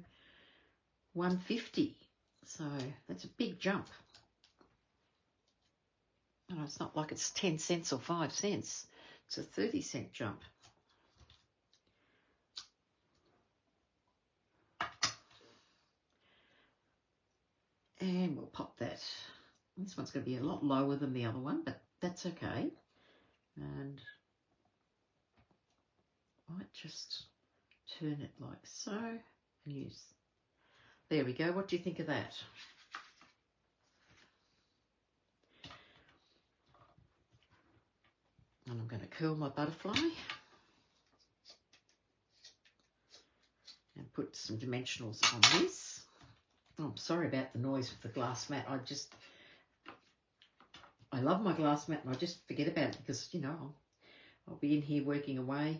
$1.50. So that's a big jump. No, it's not like it's 10 cents or 5 cents. It's a 30-cent jump. And we'll pop that. This one's going to be a lot lower than the other one, but that's okay. And I might just turn it like so and use. There we go. What do you think of that? And I'm going to curl my butterfly and put some dimensionals on this. Oh, I'm sorry about the noise with the glass mat. I love my glass mat and I just forget about it because, you know, I'll be in here working away,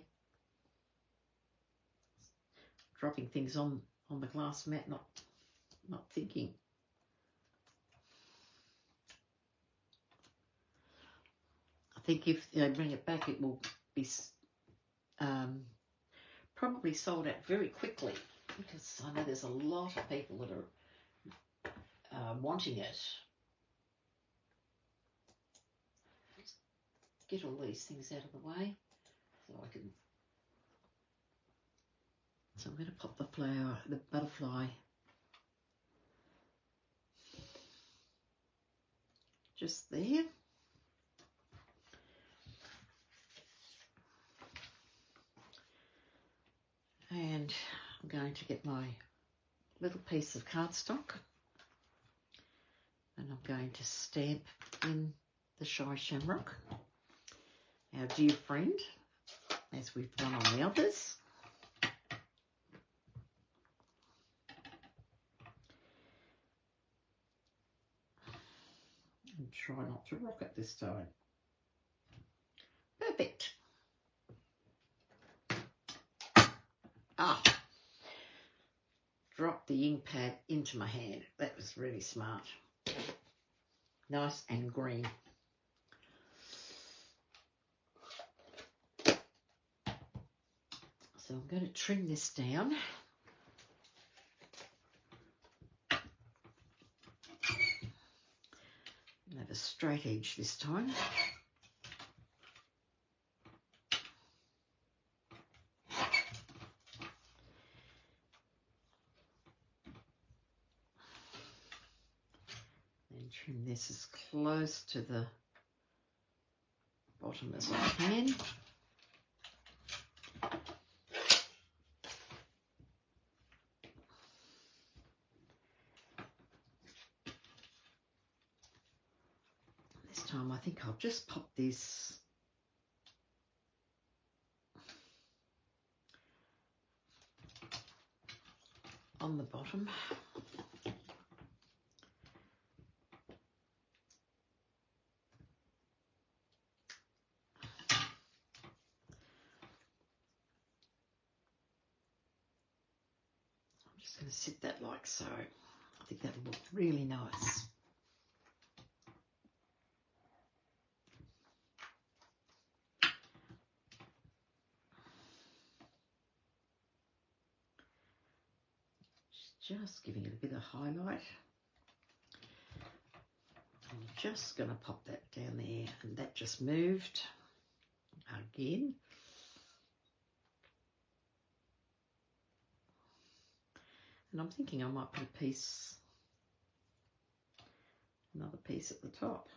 dropping things on the glass mat, not thinking. I think if they bring it back, it will be probably sold out very quickly because I know there's a lot of people that are wanting it. Get all these things out of the way so I can. So I'm going to pop the butterfly just there. And I'm going to get my little piece of cardstock and I'm going to stamp in the shy shamrock, our dear friend, as we've done on the others. And try not to rock it this time. Perfect. Ah, drop the ink pad into my hand. That was really smart. Nice and green. So I'm going to trim this down. Have a straight edge this time. And trim this as close to the bottom as I can. This time I think I'll just pop this on the bottom. I'm just going to sit that like so. I think that'll look really nice. Just giving it a bit of highlight. I'm just going to pop that down there, and that just moved again. And I'm thinking I might put a piece, another piece at the top.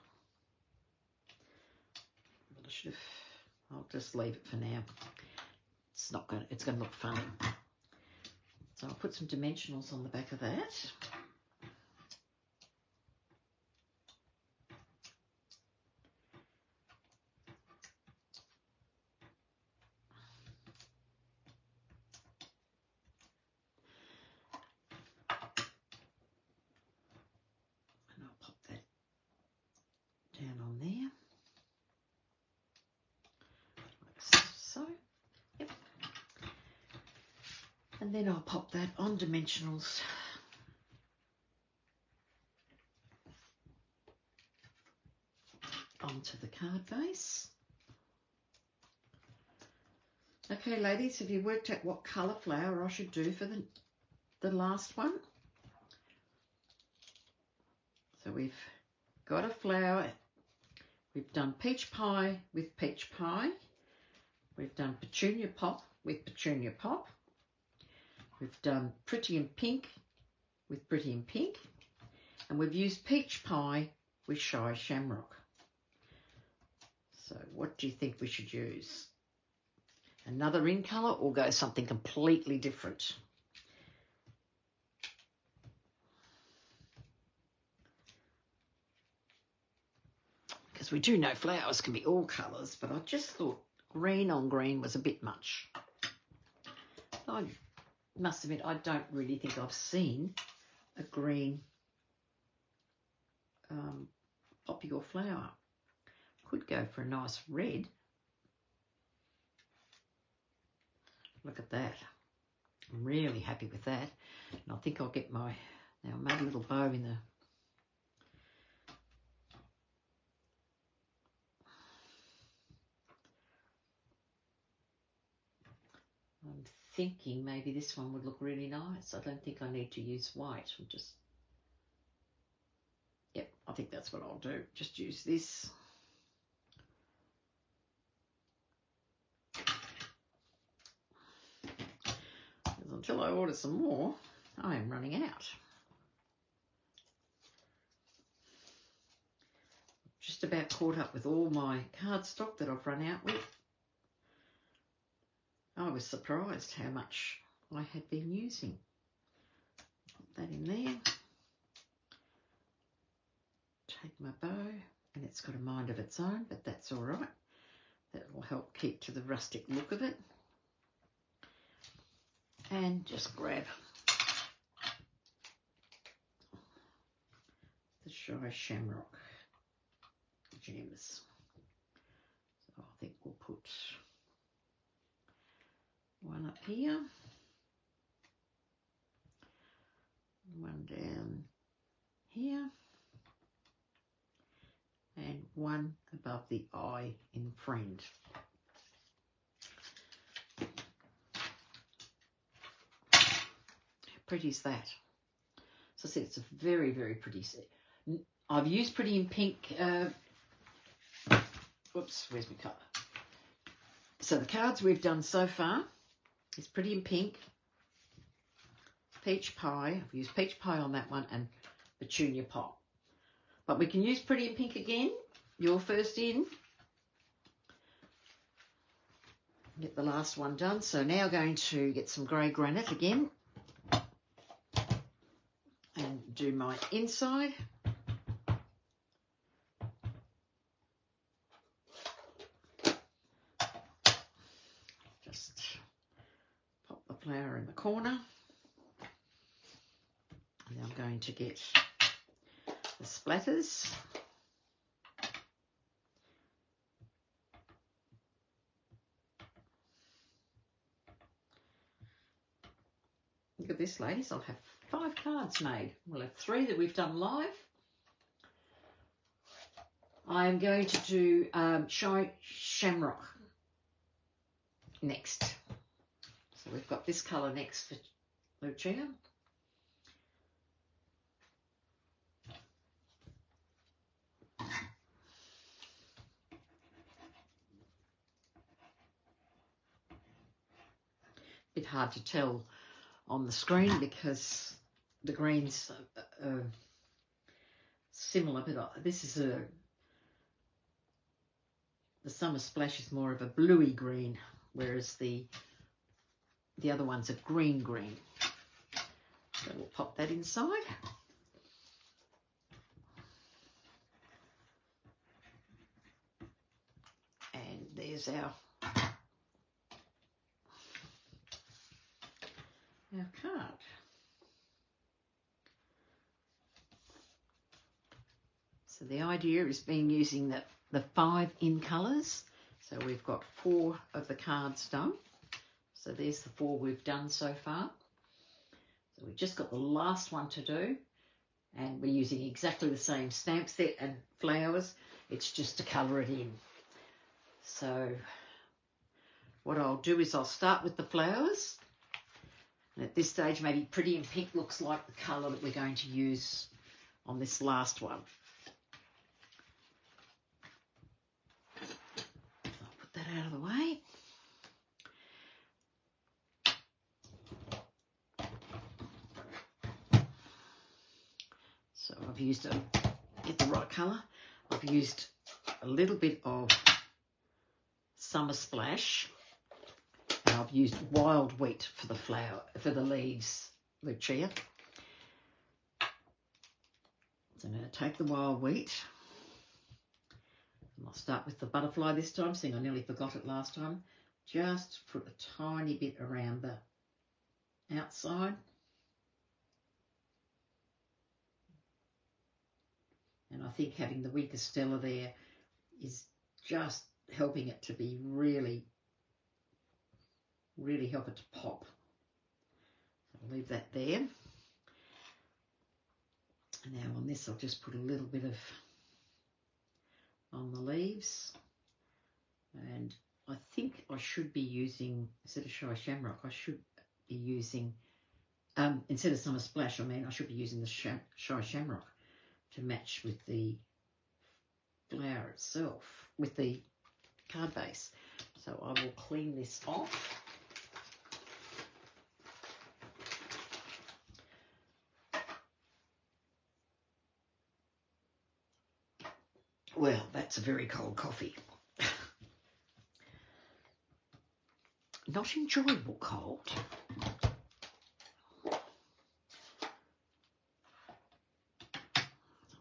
But I should have, I'll just leave it for now. It's not going to, it's going to look funny. So I'll put some dimensionals on the back of that. And I'll pop that down on there. Like so. Yep. And then I'll pop that on dimensionals. Onto the card base. Okay, ladies, have you worked out what colour flower I should do for the last one? So we've got a flower. We've done peach pie with peach pie. We've done petunia pop with petunia pop. We've done pretty in pink with pretty in pink. And we've used peach pie with shy shamrock. So what do you think we should use? Another in colour or go something completely different? Because we do know flowers can be all colours, but I just thought green on green was a bit much. I must admit, I don't really think I've seen a green poppy or flower. Could go for a nice red. Look at that. I'm really happy with that. And I think I'll get my, now I made a little bow in the, I'm thinking maybe this one would look really nice. I don't think I need to use white. I'm just, yep, I think that's what I'll do. Just use this. Until I order some more, I am running out. Just about caught up with all my cardstock that I've run out with. I was surprised how much I had been using. Put that in there. Take my bow, and it's got a mind of its own, but that's all right. That will help keep to the rustic look of it. And just grab the shy shamrock gems. So I think we'll put one up here, one down here, and one above the eye in friend. How pretty is that? So I said it's a very, very pretty set. I've used Pretty in Pink. Whoops, where's my colour? So the cards we've done so far is Pretty in Pink, Peach Pie. I've used Peach Pie on that one and Petunia Pop. But we can use Pretty in Pink again. You're first in. Get the last one done. So now going to get some grey granite again and do my inside. Just pop the flower in the corner. And now I'm going to get the splatters. Look at this, ladies. I'll have 5 cards made. We'll have 3 that we've done live. I am going to do Shy Shamrock next. So we've got this colour next for Lucia. Bit hard to tell on the screen because the greens are similar, but this is the Summer Splash is more of a bluey green, whereas the other one's a green. So we'll pop that inside. And there's our card. So the idea is using the 5 in colours. So we've got 4 of the cards done. So there's the 4 we've done so far. So we've just got the last one to do. And we're using exactly the same stamp set and flowers. It's just to colour it in. So what I'll do is I'll start with the flowers. And at this stage, maybe Pretty in Pink looks like the colour that we're going to use on this last one. I'll put that out of the way. So I've used get the right colour. I've used a little bit of Summer Splash. And I've used wild wheat for the leaves, Lucia. So I'm going to take the wild wheat. And I'll start with the butterfly this time, seeing I nearly forgot it last time. Just put a tiny bit around the outside. And I think having the Wink of Stella there is just helping it to be really help it to pop. So I'll leave that there. And now on this, I'll just put a little bit of on the leaves. And I think I should be using, instead of Shy Shamrock, I should be using, instead of Summer Splash, I should be using the Shy Shamrock to match with the flower itself, with the card base. So I will clean this off. Well, that's a very cold coffee. Not enjoyable cold. I'll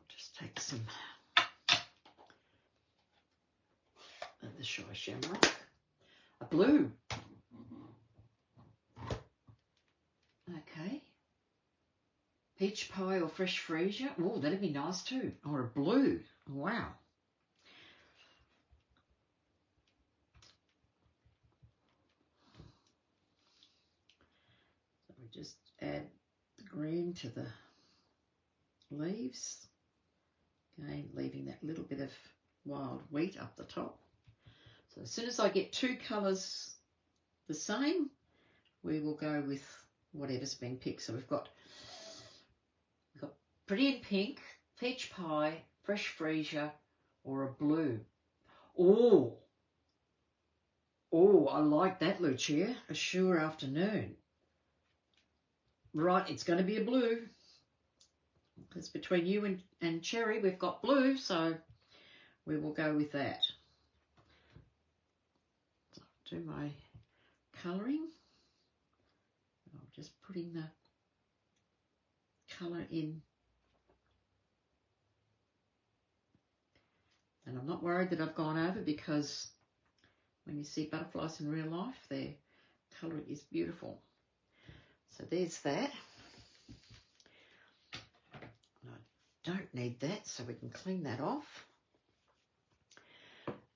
just take some of the Shy Shamrock. A blue. Okay. Peach pie or fresh freesia. Oh, that'd be nice too. Or a blue. Wow. So we just add the green to the leaves. Again, leaving that little bit of wild wheat up the top. So as soon as I get 2 colours the same, we will go with whatever's been picked. So we've got Pretty in Pink, peach pie, fresh freesia, or a blue. Oh, I like that, Lucia. A sure afternoon. Right, it's going to be a blue. Because between you and Cherry, we've got blue, so we will go with that. So do my colouring. I'm just putting the colour in. And I'm not worried that I've gone over, because when you see butterflies in real life, their colour is beautiful. So there's that. I don't need that, so we can clean that off.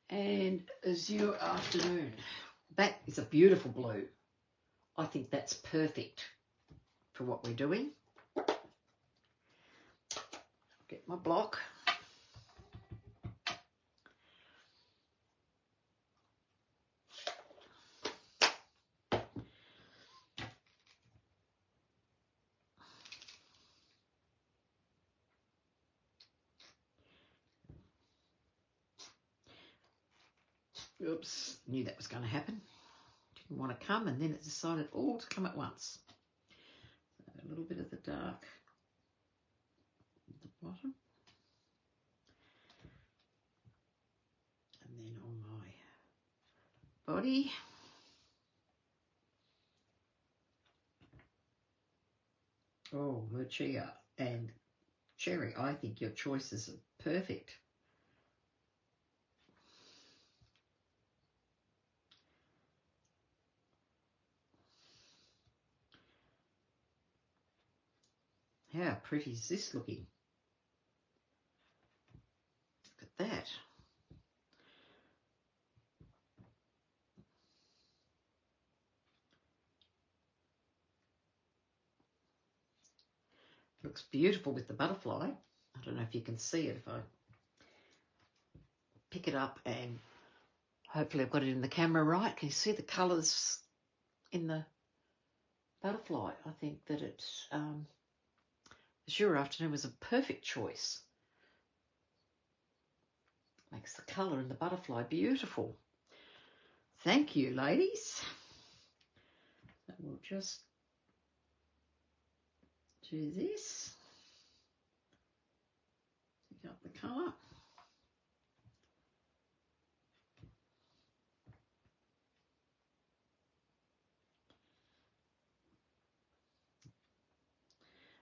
And Azure Afternoon. That is a beautiful blue. I think that's perfect for what we're doing. Get my block. Oops, knew that was going to happen. Didn't want to come, and then it decided all to come at once. So a little bit of the dark at the bottom. And then on my body. Oh, Lucia and Cherry, I think your choices are perfect. How pretty is this looking? Look at that. Looks beautiful with the butterfly. I don't know if you can see it if I pick it up, and hopefully I've got it in the camera right. Can you see the colours in the butterfly? I think that it's Azure Afternoon was a perfect choice. Makes the colour in the butterfly beautiful. Thank you, ladies. And we'll just do this. Pick up the colour.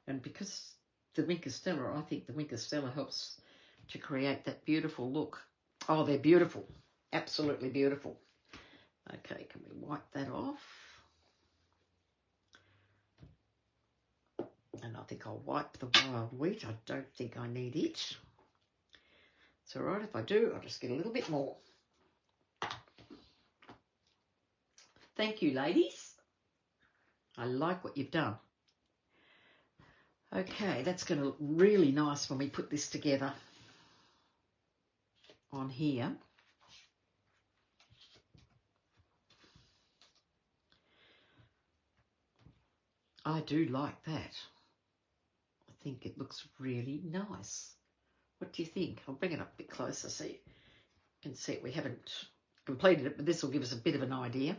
And because the Wink of Stella, I think the Wink of Stella helps to create that beautiful look. Oh, they're beautiful. Absolutely beautiful. Okay, can we wipe that off? And I think I'll wipe the wild wheat. I don't think I need it. It's all right if I do. I'll just get a little bit more. Thank you, ladies. I like what you've done. Okay, that's going to look really nice when we put this together on here. I do like that. I think it looks really nice. What do you think? I'll bring it up a bit closer so you can see it. We haven't completed it, but this will give us a bit of an idea.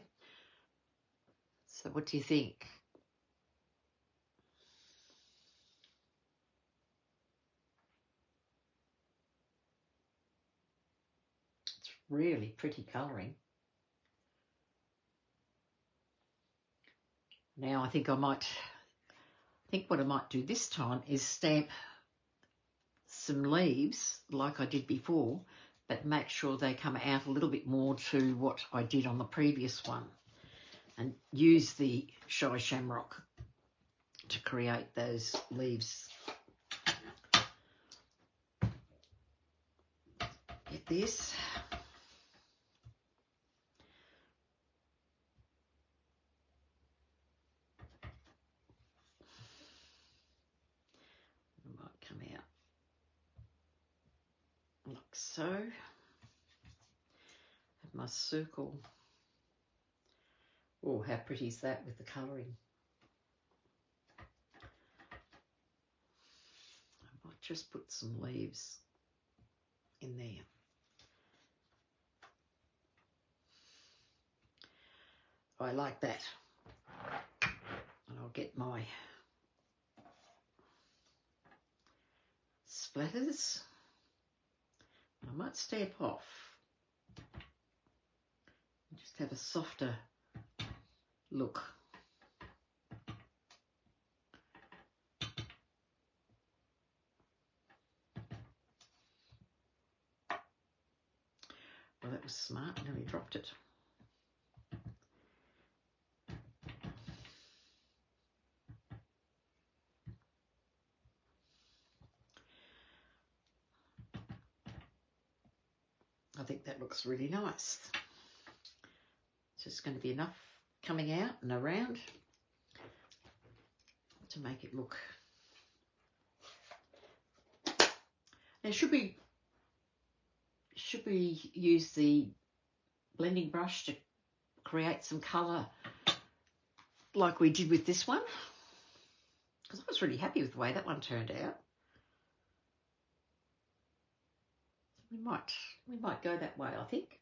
So what do you think? It's really pretty colouring. Now I think what I might do this time is stamp some leaves like I did before, but make sure they come out a little bit more to what I did on the previous one, and use the Shy Shamrock to create those leaves. Get this. It might come out like so. Have my circle. Oh, how pretty is that with the colouring? I might just put some leaves in there. I like that. And I'll get my splatters. I might stamp off and just have a softer look. Well, that was smart. Nearly dropped it. I think that looks really nice. It's just going to be enough coming out and around to make it look. Now, should we use the blending brush to create some colour like we did with this one? Because I was really happy with the way that one turned out. We might go that way, I think.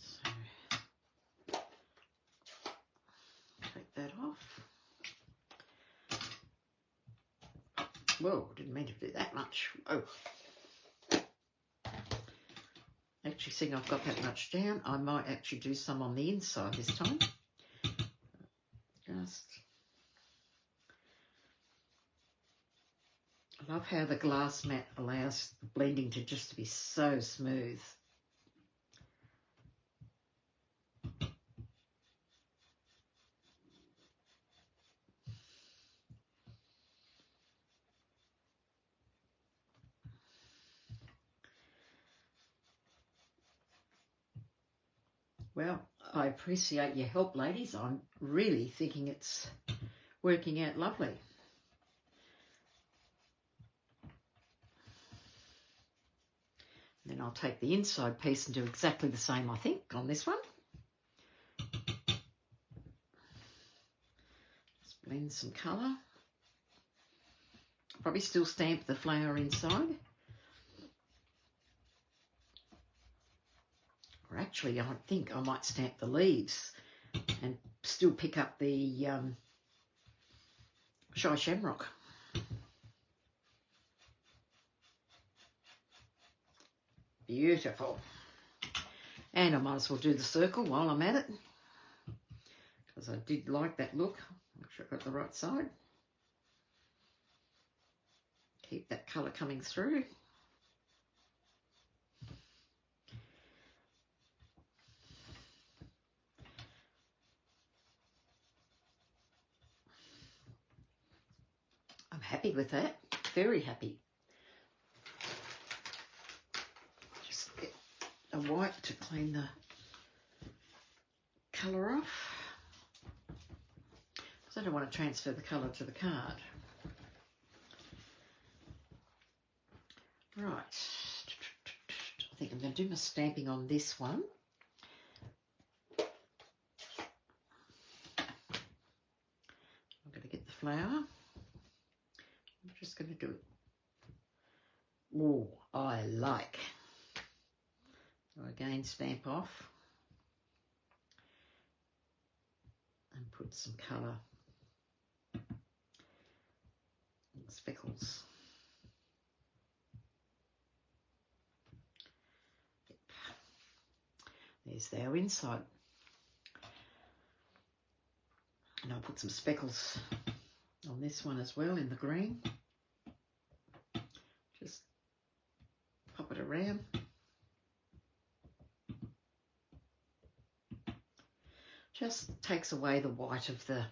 So take that off. Whoa, didn't mean to do that much. Oh. Actually, seeing I've got that much down, I might actually do some on the inside this time. Just, I love how the glass mat allows the blending to just be so smooth. Well, I appreciate your help, ladies. I'm really thinking it's working out lovely. Then I'll take the inside piece and do exactly the same, I think, on this one. Just blend some colour. Probably still stamp the flower inside. Or actually, I think I might stamp the leaves and still pick up the shy shamrock. Beautiful. And I might as well do the circle while I'm at it, because I did like that look. Make sure I've got the right side. Keep that colour coming through. I'm happy with that, very happy. Just get a white to clean the colour off, because I don't want to transfer the colour to the card. Right, I think I'm going to do my stamping on this one. I'm going to get the flower. I'm just going to do it. Oh, I like. So again, stamp off and put some colour and speckles. Yep. There's our inside. And I'll put some speckles on this one as well in the green. Just pop it around. Just takes away the white of the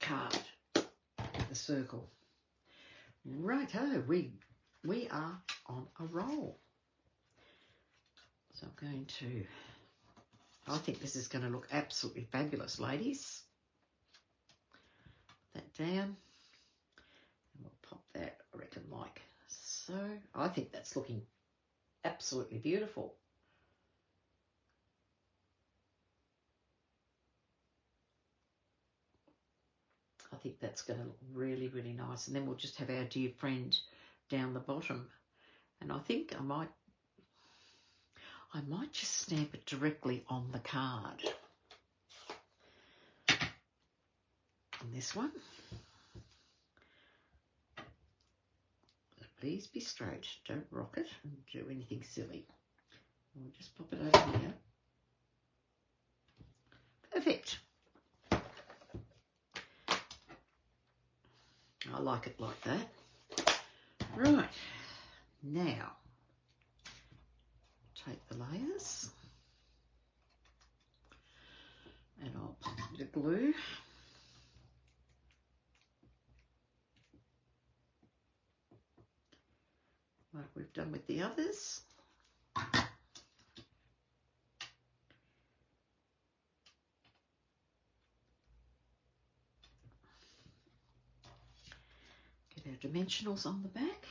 card, the circle. Righto, we are on a roll. So I'm going to, I think this is going to look absolutely fabulous, ladies. Put that down. And we'll pop that, I reckon, like so. so. I think that's looking absolutely beautiful. I think that's going to look really, really nice. And then we'll just have our dear friend down the bottom. And I think I might just stamp it directly on the card. On this one. Please be straight. Don't rock it and do anything silly. We'll just pop it over here. Perfect. I like it like that. Right. Now, take the layers and I'll pop the glue. Like we've done with the others. Get our dimensionals on the back.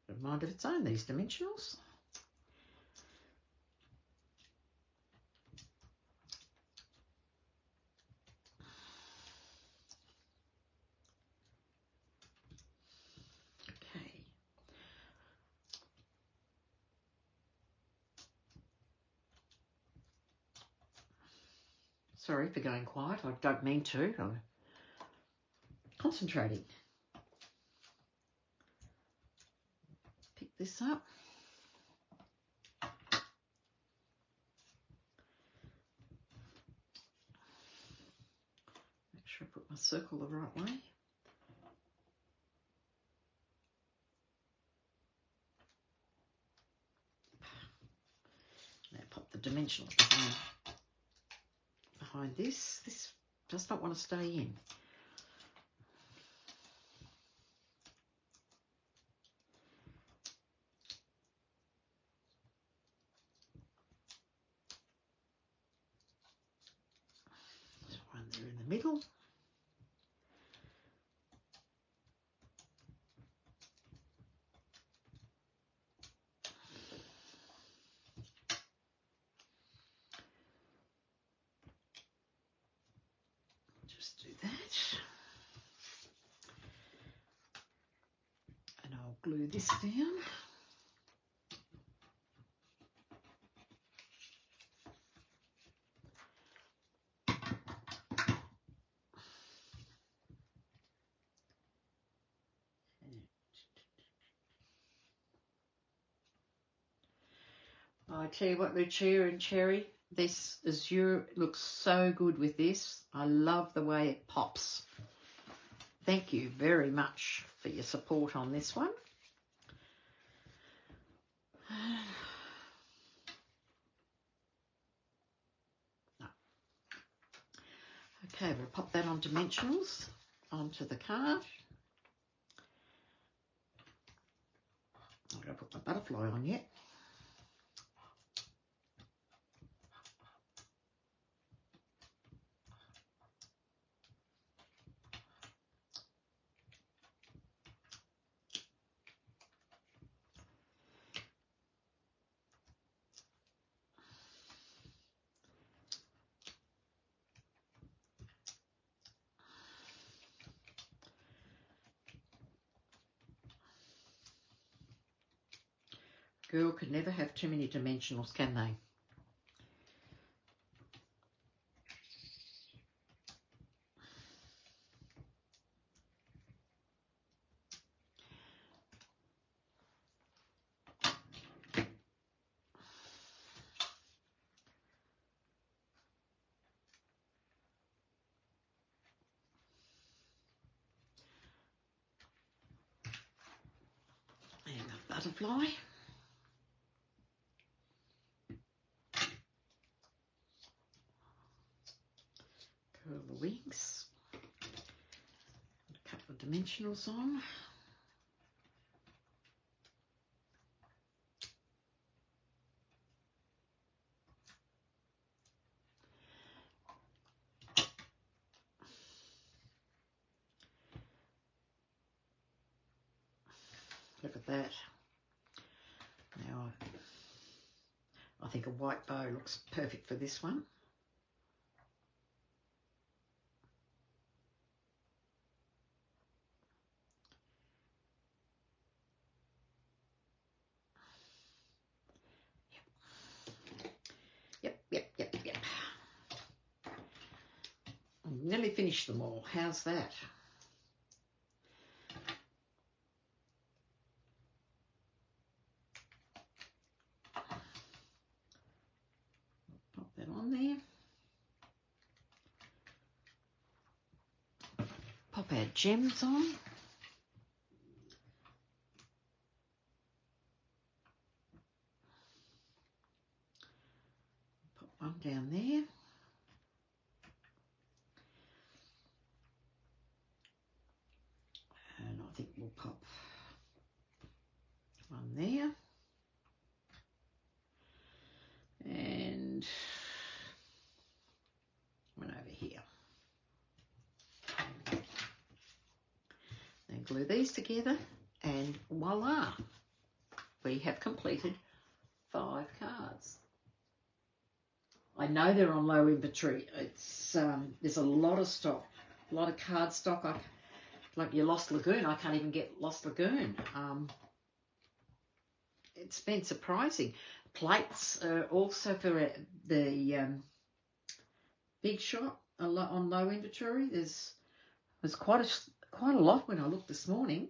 Don't mind if it's own, these dimensionals. Okay. Sorry for going quiet. I don't mean to. I'm concentrating. Pick this up. Make sure I put my circle the right way. Now pop the dimensionals behind this. This does not want to stay in. There's one there in the middle. Just do that. And I'll glue this down. I tell you what, Lucia and Cherry, this azure looks so good with this. I love the way it pops. Thank you very much for your support on this one. Okay, we'll pop that on dimensionals onto the card. I'm going to put my butterfly on yet. Girl could never have too many dimensionals, can they? And a butterfly. Curl the wings. Put a couple of dimensionals on. that. Now, I think a white bow looks perfect for this one. Yep. Nearly finished them all. How's that? Pop that on there. Pop our gems on. Put one down there. And I think we'll pop one there. And one over here. Then glue these together and voila, we have completed 5 cards. I know they're on low inventory. It's there's a lot of stock, a lot of card stock. Like your Lost Lagoon, I can't even get Lost Lagoon. It's been surprising. Plates are also for the big shop a lot on low inventory. There's quite a lot when I looked this morning.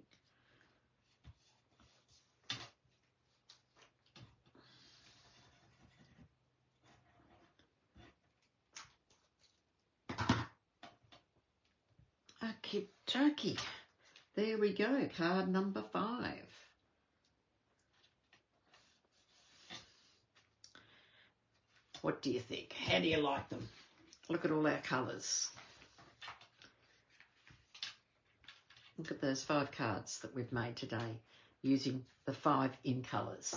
Okie dokie. There we go, card number 5. What do you think? How do you like them? Look at all our colours. Look at those 5 cards that we've made today using the 5 in colours.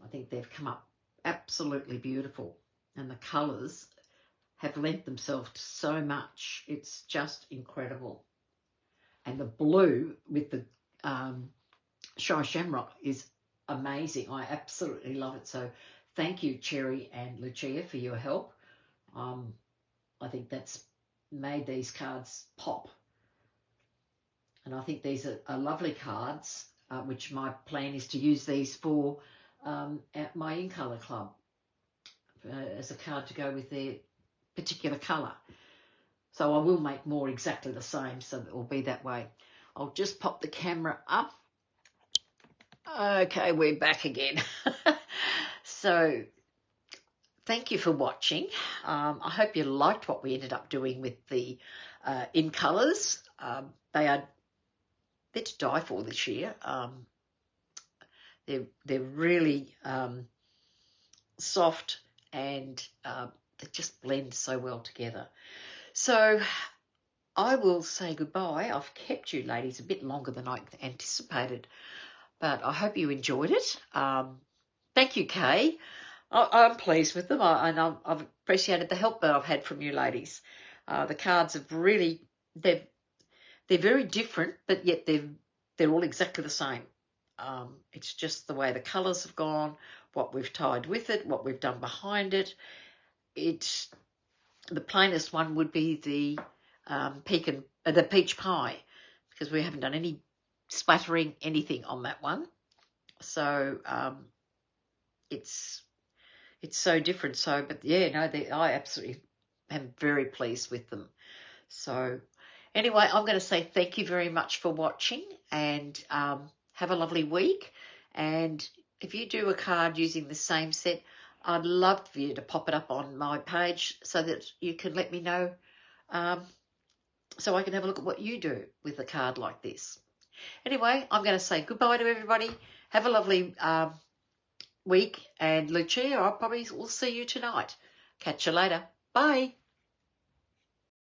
I think they've come up absolutely beautiful, and the colours have lent themselves to so much. It's just incredible. And the blue with the Shy Shamrock is amazing. I absolutely love it. So thank you, Cherry and Lucia, for your help. I think that's made these cards pop. And I think these are lovely cards, which my plan is to use these for at my In Colour Club as a card to go with their particular colour. So I will make more exactly the same, so it will be that way. I'll just pop the camera up. Okay, we're back again. So thank you for watching. I hope you liked what we ended up doing with the In Colours. They're to die for this year. They're really soft, and they just blend so well together. So I will say goodbye. I've kept you ladies a bit longer than I anticipated, but I hope you enjoyed it. Thank you, Kay. I'm pleased with them, and I've appreciated the help that I've had from you ladies. The cards have really, they're very different, but yet they're all exactly the same. It's just the way the colours have gone, what we've tied with it, what we've done behind it. The plainest one would be the peach pie, because we haven't done any splattering, anything on that one. So it's so different. So, but yeah, no, I absolutely am very pleased with them. So anyway, I'm going to say thank you very much for watching, and have a lovely week. And if you do a card using the same set, I'd love for you to pop it up on my page so that you can let me know, so I can have a look at what you do with a card like this. Anyway, I'm going to say goodbye to everybody. Have a lovely week. And Lucia, I probably will see you tonight. Catch you later. Bye.